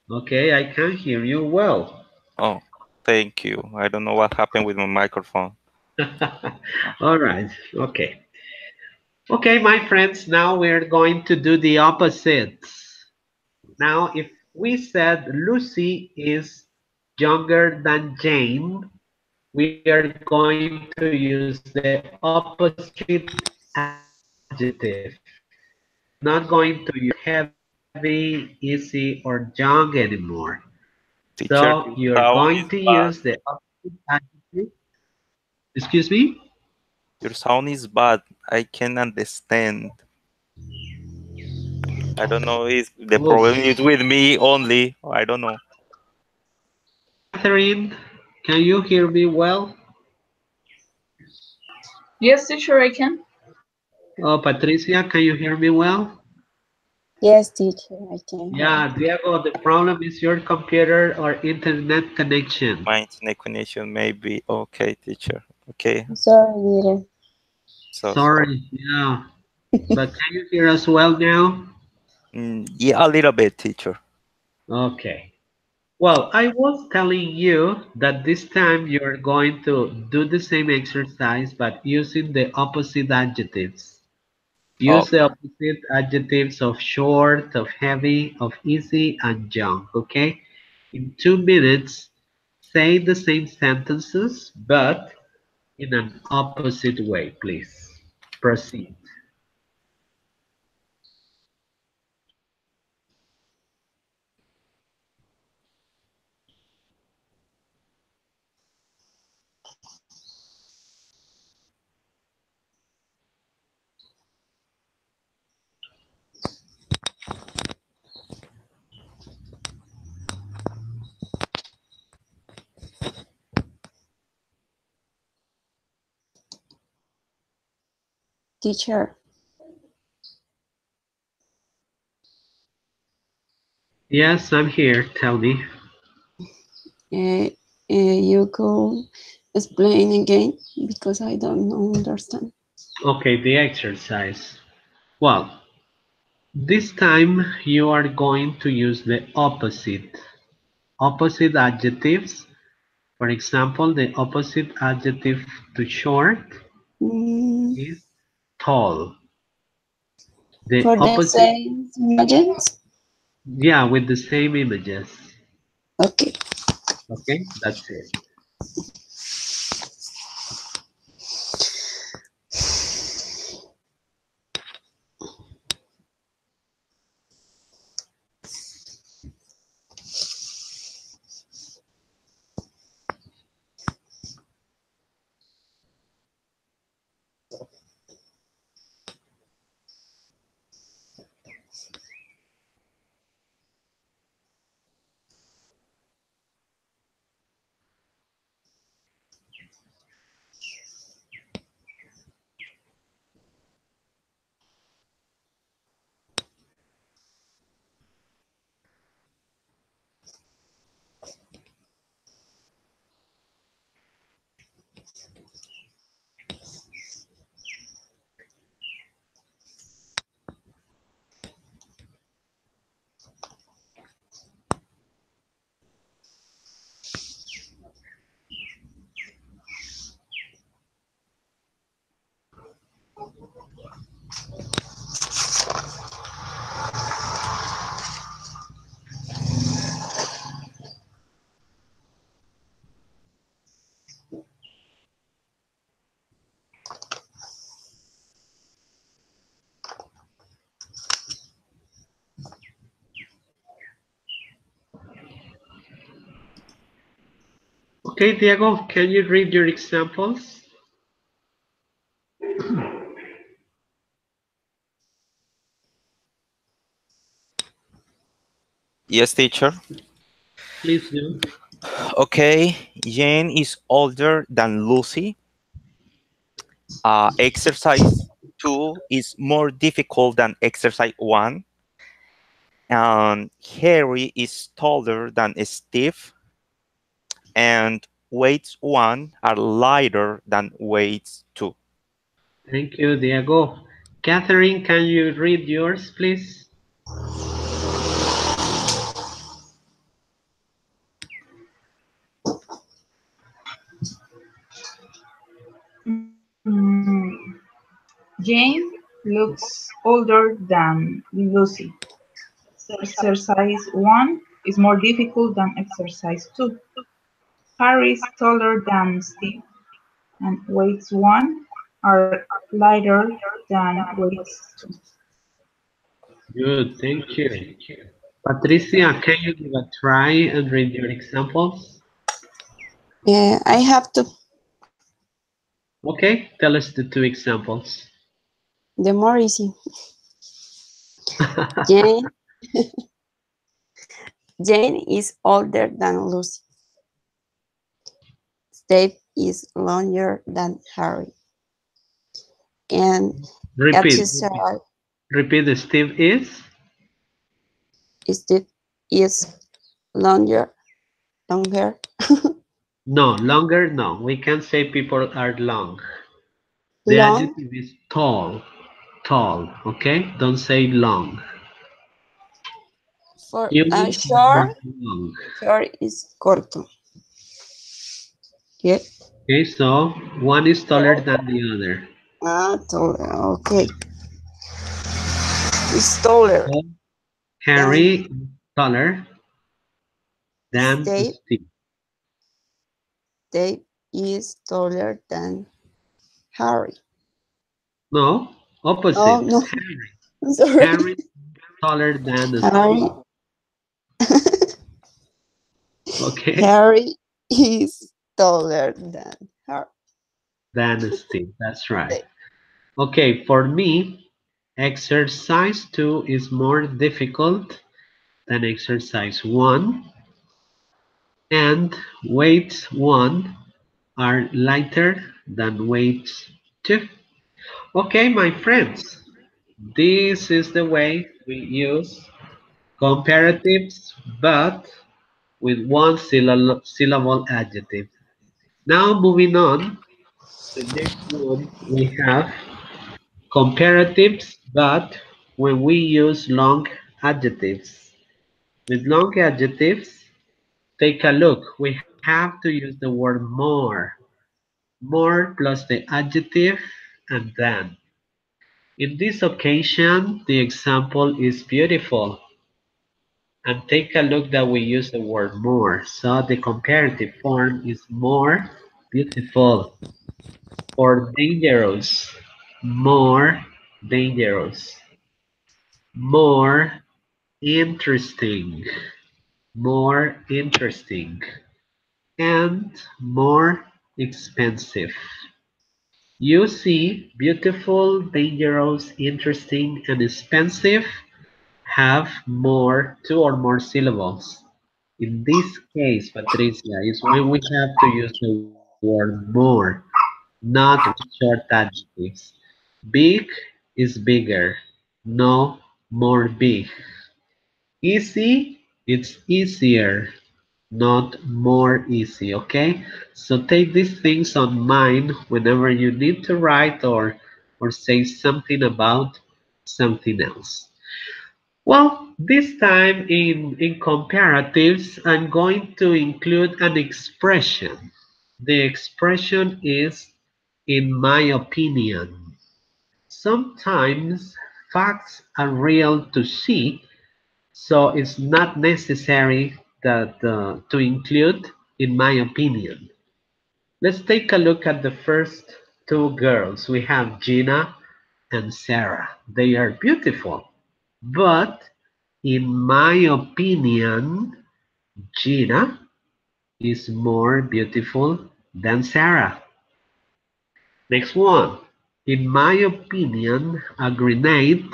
Okay, I can hear you well. Oh, thank you. I don't know what happened with my microphone. All right, okay. Okay, my friends, now we're going to do the opposites. Now, if we said Lucy is younger than Jane, we are going to use the opposite adjective. We're not going to use heavy, easy, or young anymore. So you're going to Teacher, use your the sound is opposite bad. adjective. Excuse me? Your sound is bad. I can understand. I don't know if the Oh, problem is with me only. I don't know. Catherine, can you hear me well? Yes, teacher, I can. Oh, Patricia, can you hear me well? Yes, teacher, I can hear. Yeah, Diego, the problem is your computer or internet connection. My internet connection may be okay, teacher. Okay, I'm sorry, dear. so sorry. Sorry, yeah. But can you hear us well now? Yeah, a little bit, teacher. Okay. Well, I was telling you that this time you're going to do the same exercise but using the opposite adjectives. Oh, Use the opposite adjectives of short, of heavy, of easy, and young, okay? In 2 minutes, say the same sentences but in an opposite way, please. Proceed. teacher. Yes, I'm here. Tell me. You could explain again because I don't understand. Okay, the exercise. Well, this time you are going to use the opposite. Opposite adjectives. For example, the opposite adjective to short Mm, is tall. The for the opposite, same images? yeah, with the same images. Okay. Okay, that's it. Okay, Diego, can you read your examples? Yes, teacher. Please do. Okay, Jane is older than Lucy. Exercise 2 is more difficult than exercise 1. And Harry is taller than Steve. And weights 1 are lighter than weights 2. Thank you, Diego. Catherine, can you read yours, please? Mm, Jane looks older than Lucy. Exercise 1 is more difficult than exercise 2. Harry is taller than Steve, and weights 1 are lighter than weights 2. Good, thank you. Patricia, can you give a try and read your examples? I have to. Okay, tell us the two examples. The more easy. Jane, Jane is older than Lucy. Steve is longer than Harry. And Repeat, exercise repeat. Steve is? Steve is longer, longer, No, longer, no. We can say people are long. The long adjective is tall, tall, okay? Don't say long. for Humans are short. long. Short is corto. Yeah. Okay, so one is taller than the other. Taller. Okay. Is taller So than Harry is taller than Steve. Steve. Steve is taller than Harry. No, Oh opposite. no, Harry. I'm sorry. Harry is taller than Harry. Steve. Okay, Harry is taller than her. than Steve. That's right. Okay, for me, exercise 2 is more difficult than exercise 1, and weights 1 are lighter than weights 2. Okay, my friends, this is the way we use comparatives, but with one syllable adjective. Now moving on, the next one we have comparatives, but when we use long adjectives. With long adjectives, take a look. We have to use the word more. More plus the adjective and than. In this occasion, the example is beautiful. And take a look that we use the word more. So the comparative form is more beautiful or dangerous. More dangerous. More interesting. More interesting. And more expensive. You see, beautiful, dangerous, interesting, and expensive have more, two or more syllables. In this case, Patricia, is when we have to use the word more, not short adjectives. Big is bigger, no more big. Easy, it's easier, not more easy, okay? So take these things on mind whenever you need to write or say something about something else. Well, this time in comparatives, I'm going to include an expression. The expression is in my opinion. Sometimes facts are real to see, so it's not necessary that to include in my opinion. Let's take a look at the first two girls. We have Gina and Sarah. They are beautiful, but in my opinion, Gina is more beautiful than Sarah. Next one. In my opinion, a grenade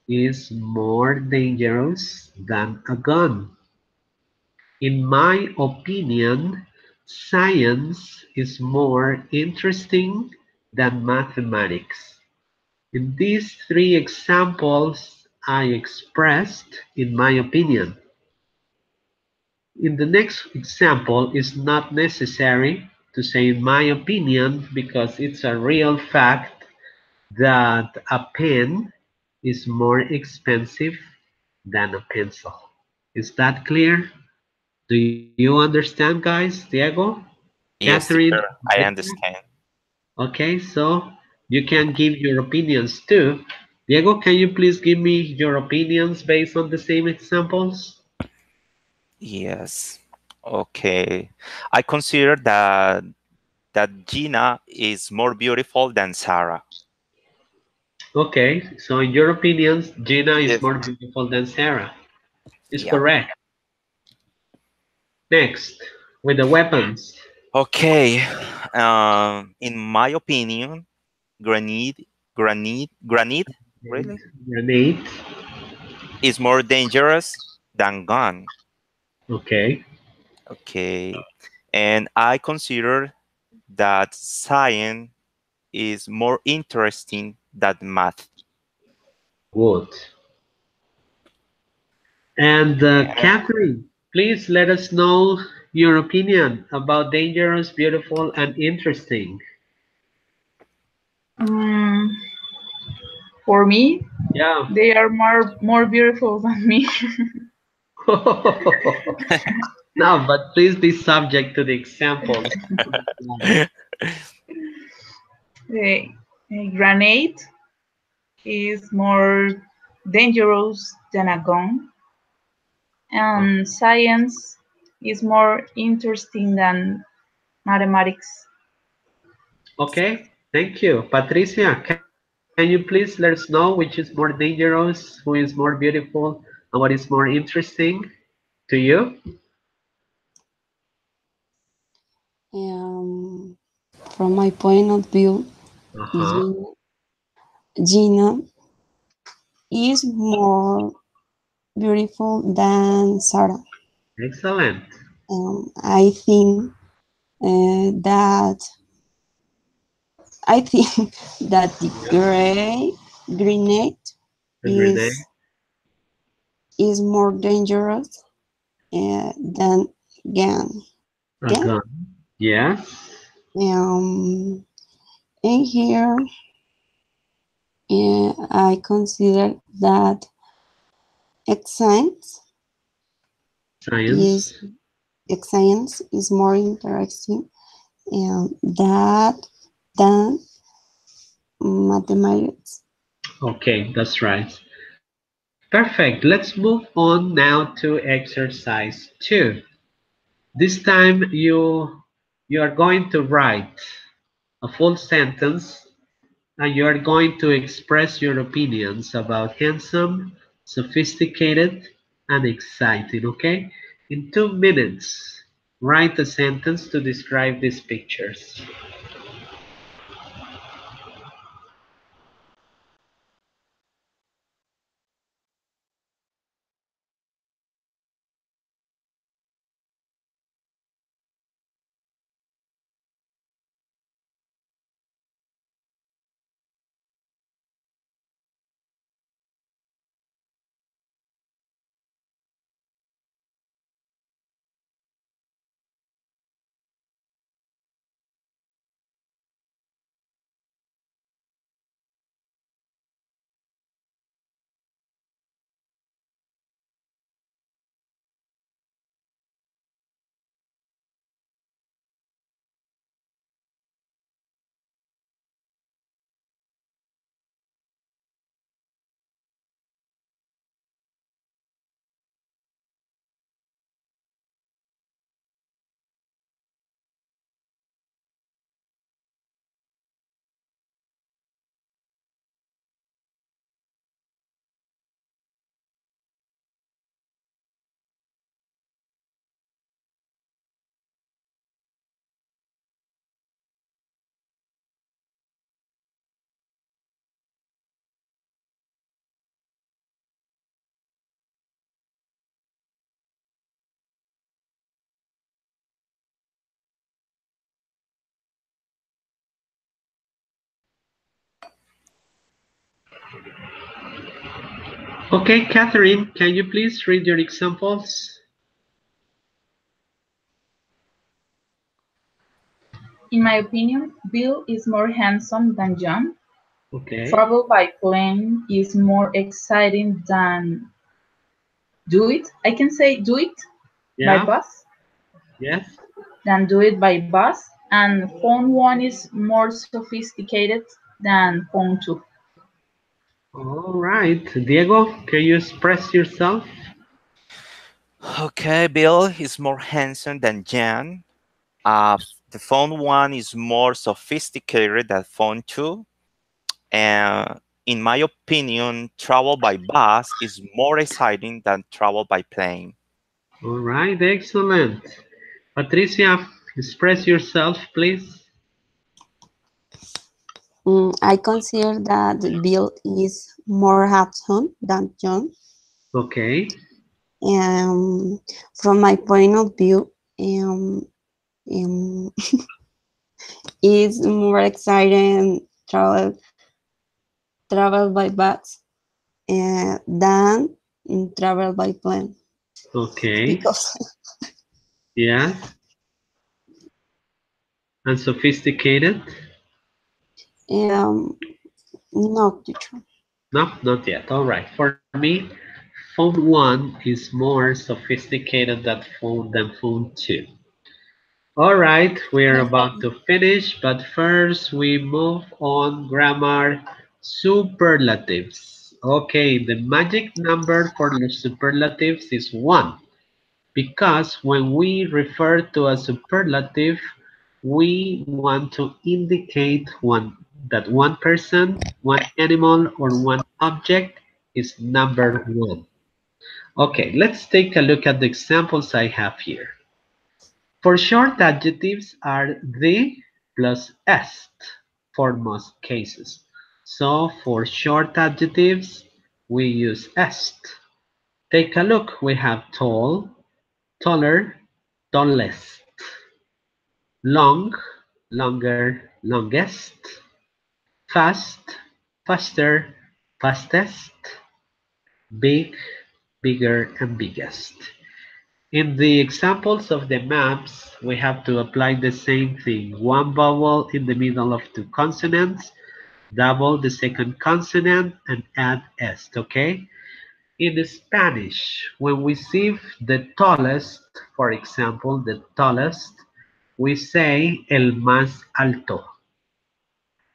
is more dangerous than a gun. In my opinion, science is more interesting than mathematics. In these three examples, I expressed in my opinion. In the next example, it's not necessary to say in my opinion because it's a real fact that a pen is more expensive than a pencil. Is that clear? Do you understand, guys? Diego, Yes, Catherine, teacher, I Rebecca? understand. Okay, so you can give your opinions too. Diego, can you please give me your opinions based on the same examples? Yes. Okay. I consider that Gina is more beautiful than Sarah. Okay, so in your opinions, Gina is Yes. more beautiful than Sarah. Is Yeah. correct. Next, with the weapons. Okay. In my opinion, granite, really, Grenade. is more dangerous than gun. Okay, Okay. And I consider that science is more interesting than math. good. And Catherine, please let us know your opinion about dangerous, beautiful, and interesting. Mm, for me, Yeah. they are more beautiful than me. No, but please be subject to the examples. The grenade is more dangerous than a gun, and science is more interesting than mathematics. Okay, thank you. Patricia, can you please let us know which is more dangerous, who is more beautiful, and what is more interesting to you? Um, from my point of view, Uh-huh. Gina is more beautiful than Sarah. Excellent. I think that I think that the grenade A grenade, is more dangerous than gun. a Gun. gun. Yes. And here I consider that science is Science. science is more interesting that than mathematics. Okay, that's right. Perfect. Let's move on now to exercise 2. This time you are going to write a full sentence and you are going to express your opinions about handsome, sophisticated, and exciting, okay? In 2 minutes, write a sentence to describe these pictures. Okay, Catherine, can you please read your examples? In my opinion, Bill is more handsome than John. Okay, Travel by plane is more exciting than do it. I can say do it by yeah, bus yes. than do it by bus. And phone one is more sophisticated than phone two. All right, Diego, can you express yourself? Okay, Bill is more handsome than Jan. The phone one is more sophisticated than phone two. And in my opinion, travel by bus is more exciting than travel by plane. All right, excellent. Patricia, express yourself, please. I consider that Bill is more handsome than John. Okay, From my point of view, um, it's more exciting travel by bus than travel by plane okay, because yes. And sophisticated? um, no teacher. No, not yet. All right. For me, phone 1 is more sophisticated than phone 2. All right, we're about to finish, but first we move on grammar superlatives. Okay, the magic number for the superlatives is 1 because when we refer to a superlative, we want to indicate that one person, one animal, or one object is number 1. Okay, let's take a look at the examples I have here. For short adjectives are the plus est for most cases. So for short adjectives, we use est. Take a look. We have tall, taller, tallest, long, longer, longest, fast, faster, fastest, big, bigger, and biggest. In the examples of the maps, we have to apply the same thing. One vowel in the middle of two consonants, double the second consonant, and add est, okay? In Spanish, when we see the tallest, for example, the tallest, we say el más alto.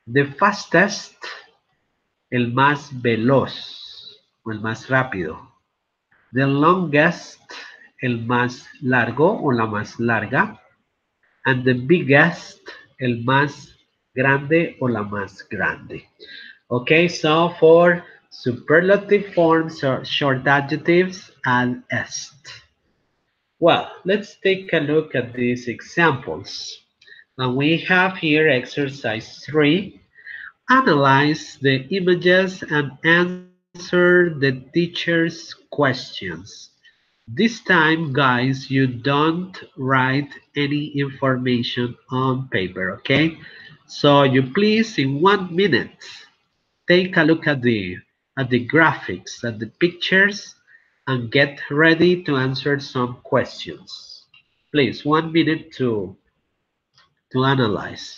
The fastest, el más veloz, o el más rápido. The longest, el más largo o la más larga. And the biggest, el más grande o la más grande. Okay, so for superlative forms or short adjectives, add est. Well, let's take a look at these examples. And we have here exercise 3. Analyze the images and answer the teacher's questions. This time, guys, you don't write any information on paper, okay? So you please, in 1 minute, take a look at the graphics, at the pictures, and get ready to answer some questions. Please, 1 minute to analyze.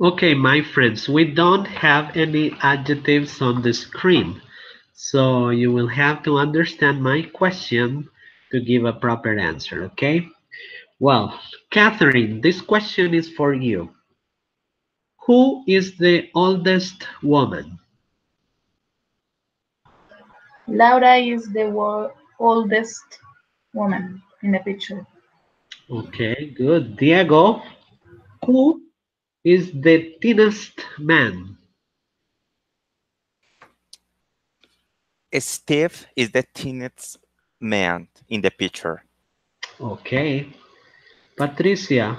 Okay, my friends, we don't have any adjectives on the screen, so you will have to understand my question to give a proper answer, okay? Well, Catherine, this question is for you. Who is the oldest woman? Laura is the oldest woman in the picture. Okay, good. Diego, who is the thinnest man? Steve is the teenage man in the picture. Okay. Patricia,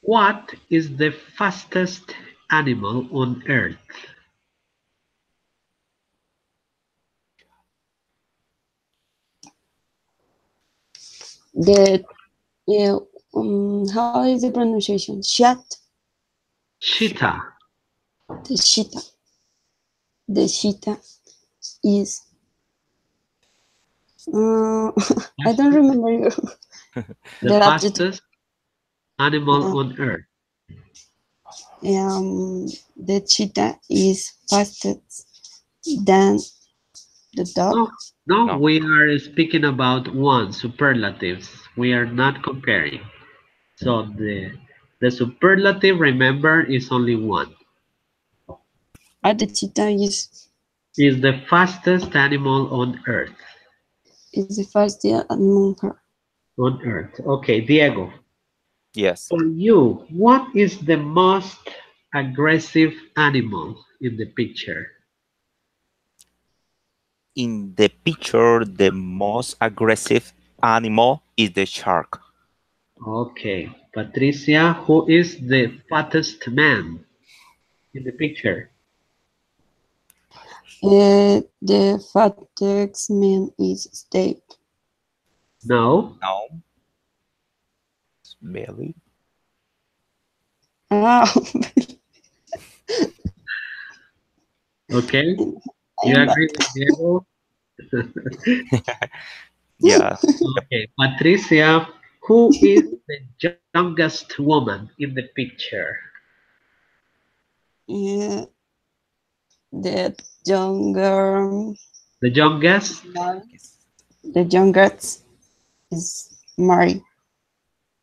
what is the fastest animal on earth? The how is the pronunciation? Cheetah. The cheetah. The cheetah is. I don't remember The the adjective. fastest animal Uh, on earth. the cheetah is faster than the dog. No, no, No, we are speaking about one superlatives. We are not comparing. So the superlative, remember, is only one. The cheetah Is the fastest animal on earth. is the fastest among her. On earth. Okay, Diego. yes. For you, what is the most aggressive animal in the picture? In the picture, the most aggressive animal is the shark. Okay, Patricia, who is the fattest man in the picture? The fattest man is Steve. No. No, it's belly. Ah, Okay, you I'm back. agree with Diego? Yeah, Okay, Patricia, who is the youngest woman in the picture? Yeah, the younger, The youngest the youngest is Mary.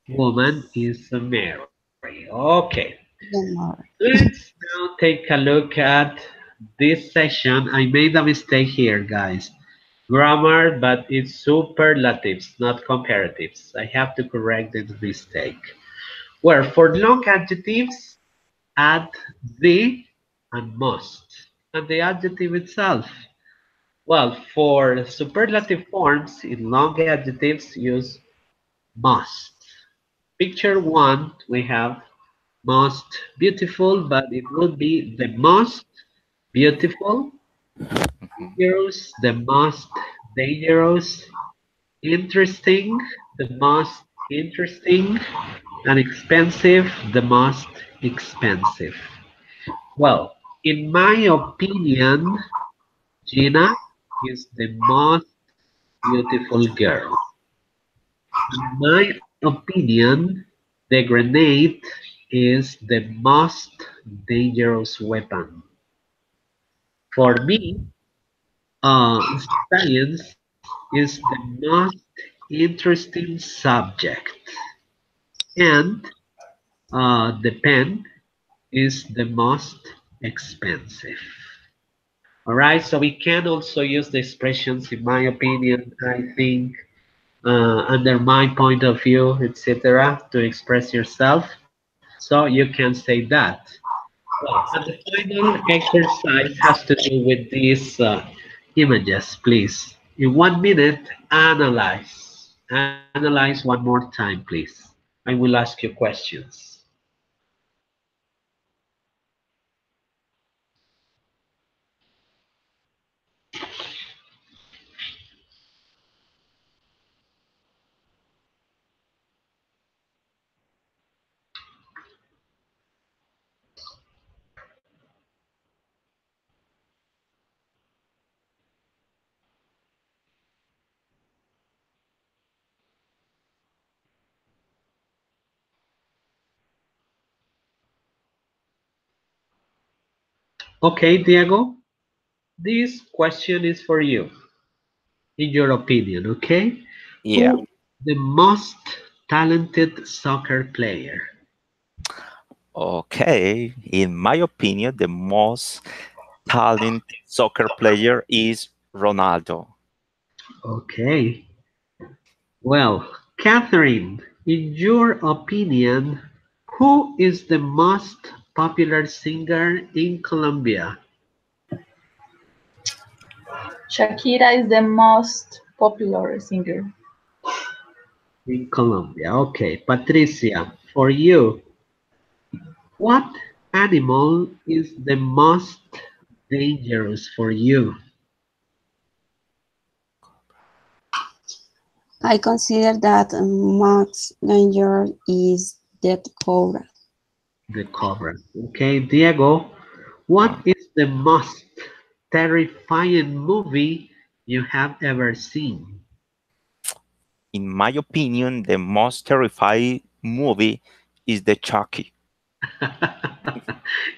woman is Mary. Okay, The Mary. let's now take a look at this session. I made a mistake here, guys. grammar, but it's superlatives, not comparatives. I have to correct this mistake. Where for long adjectives, add the and must, and the adjective itself. Well, for superlative forms, in long adjectives, use must. Picture one, we have most beautiful, but it would be the most beautiful, Mhm. dangerous, the most dangerous, interesting, the most interesting, and expensive, the most expensive. Well, in my opinion, Gina is the most beautiful girl. In my opinion, the grenade is the most dangerous weapon. For me, science is the most interesting subject, and the pen is the most expensive. All right, so we can also use the expressions, in my opinion, I think, under my point of view, etc., to express yourself. So you can say that. Well, and the final exercise has to do with these images, please. In 1 minute, analyze. Analyze one more time, please. I will ask you questions. Okay, Diego, this question is for you, in your opinion, okay? Yeah. Who the most talented soccer player? Okay. In my opinion, the most talented soccer player is Ronaldo. Okay. Well, Catherine, in your opinion, who is the most popular singer in Colombia? Shakira is the most popular singer. In Colombia. Okay, Patricia, for you, what animal is the most dangerous for you? I consider that Max danger is that cobra. The cobra. Okay, Diego, what Uh, is the most terrifying movie you have ever seen? In my opinion, the most terrifying movie is the Chucky.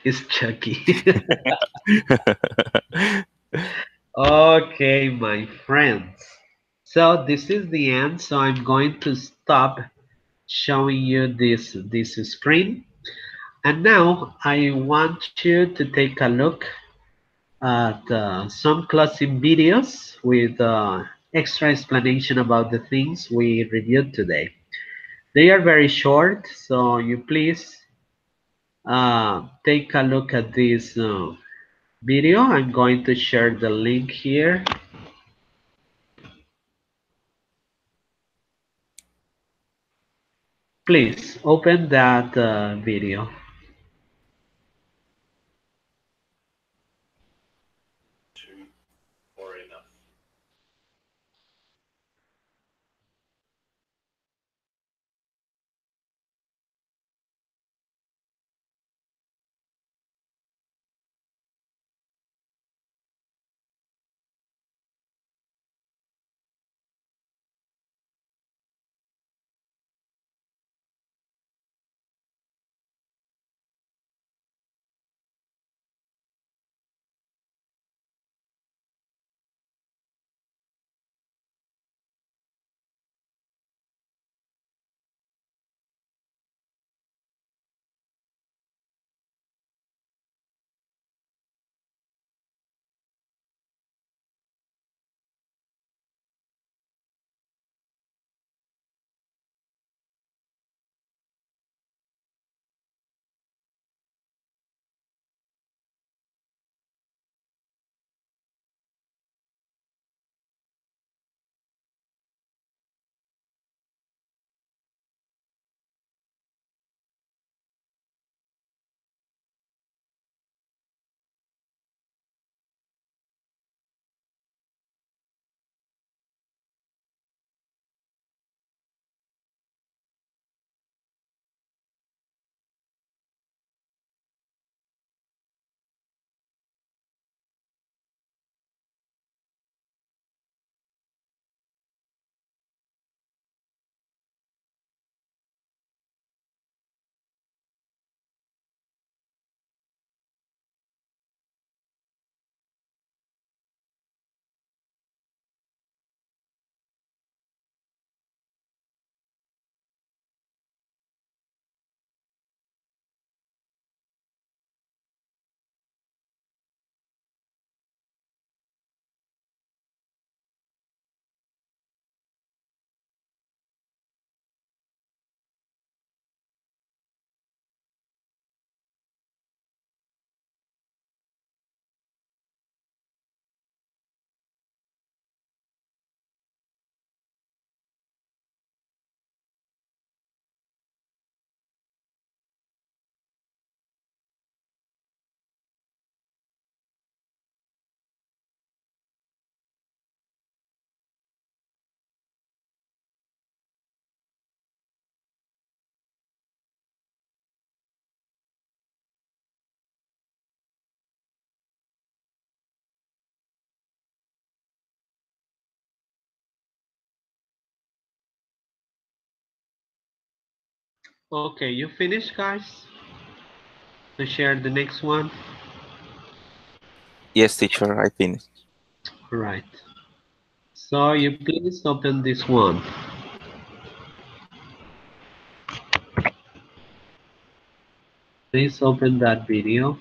It's Chucky. Okay, my friends. So this is the end. So I'm going to stop showing you this screen. And now I want you to take a look at some closing videos with extra explanation about the things we reviewed today. They are very short, so you please take a look at this video. I'm going to share the link here. Please open that video. Okay, you finished, guys? To share the next one? Yes, teacher, I finished. Right. So you please open this one. Please open that video.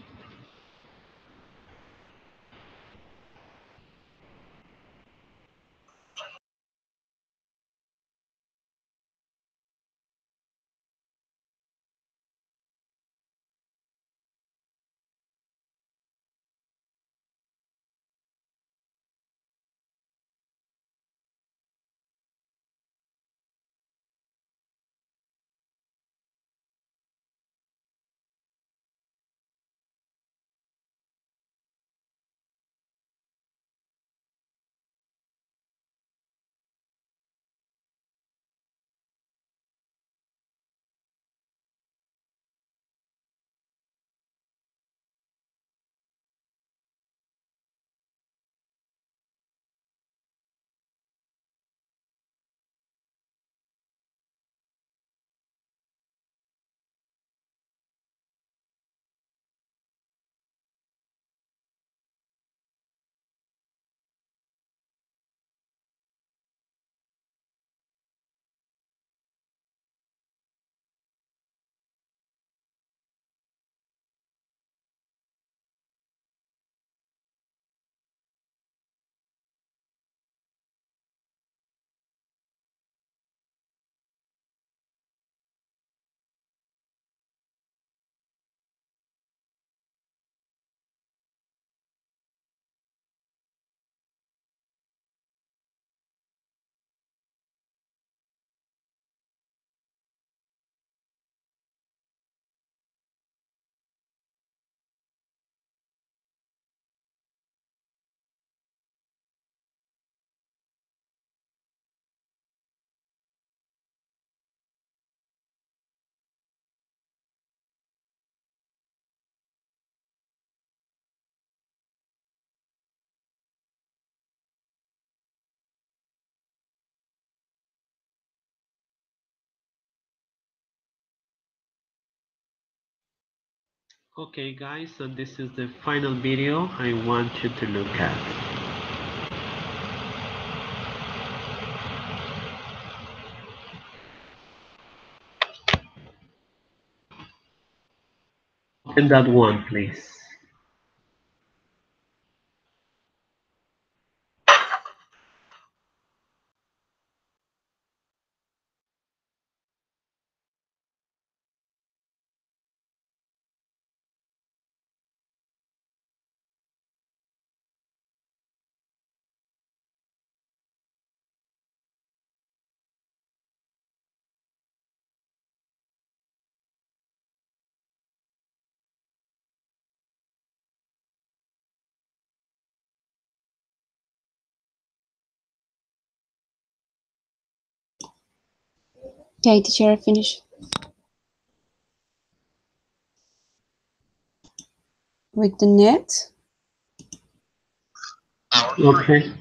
Okay, guys, and this is the final video I want you to look at. Open that one, please. Okay, teacher, finish with the net. Okay.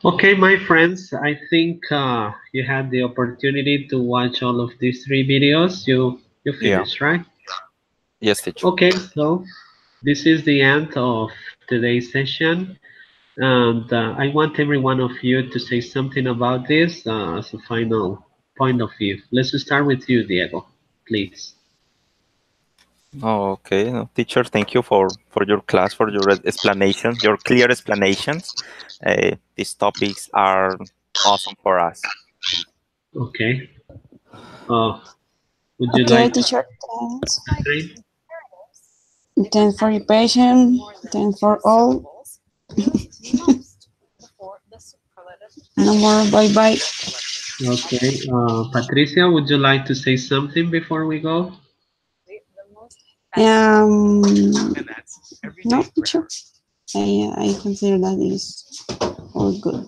Okay, my friends, I think you had the opportunity to watch all of these three videos. You Yeah. finished, right? Yes, teacher. Okay, so this is the end of today's session, and I want every one of you to say something about this as a final point of view. Let's start with you, Diego, please. Oh, okay. No, teacher, thank you for your class, for your explanation, your clear explanations. These topics are awesome for us. Okay. Uh, would you Okay, like to teacher, thanks. say? Thanks for your patience. Thanks for all. No more. Bye bye. Okay. Patricia, would you like to say something before we go? Um, no, teacher. I consider that is all good.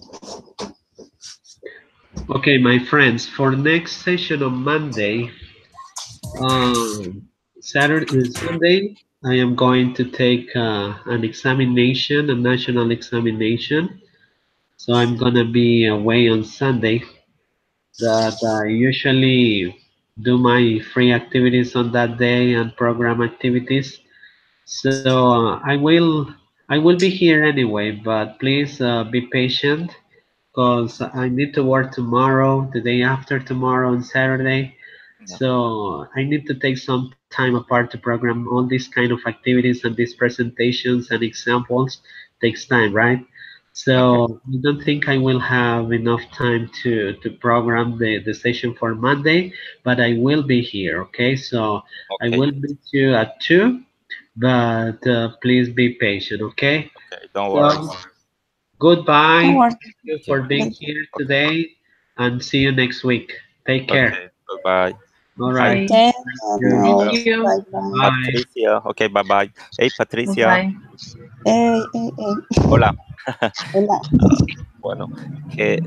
Okay, my friends, for next session on Monday, Saturday and Sunday, I am going to take an examination, a national examination. So I'm gonna be away on Sunday. That I usually do my free activities on that day and program activities. So I will be here anyway, but please be patient because I need to work tomorrow, the day after tomorrow, on Saturday. Yeah. So I need to take some time apart to program all these kind of activities, and these presentations and examples takes time, right? Okay. So I don't think I will have enough time to program the session for Monday, but I will be here, okay? So I Okay. will meet you at 2, but please be patient, okay? Okay. Don't worry. So goodbye. Don't worry. Thank you Okay. for being here Okay. today, and see you next week. Take care. Okay. Goodbye. All right. Bye. Thanks. Thank Thank No. you. you. Bye bye. Bye. Patricia. Okay. Bye bye. Hey, Patricia. Bye. Hey, hey, hey. Hola. Hola. Bueno, que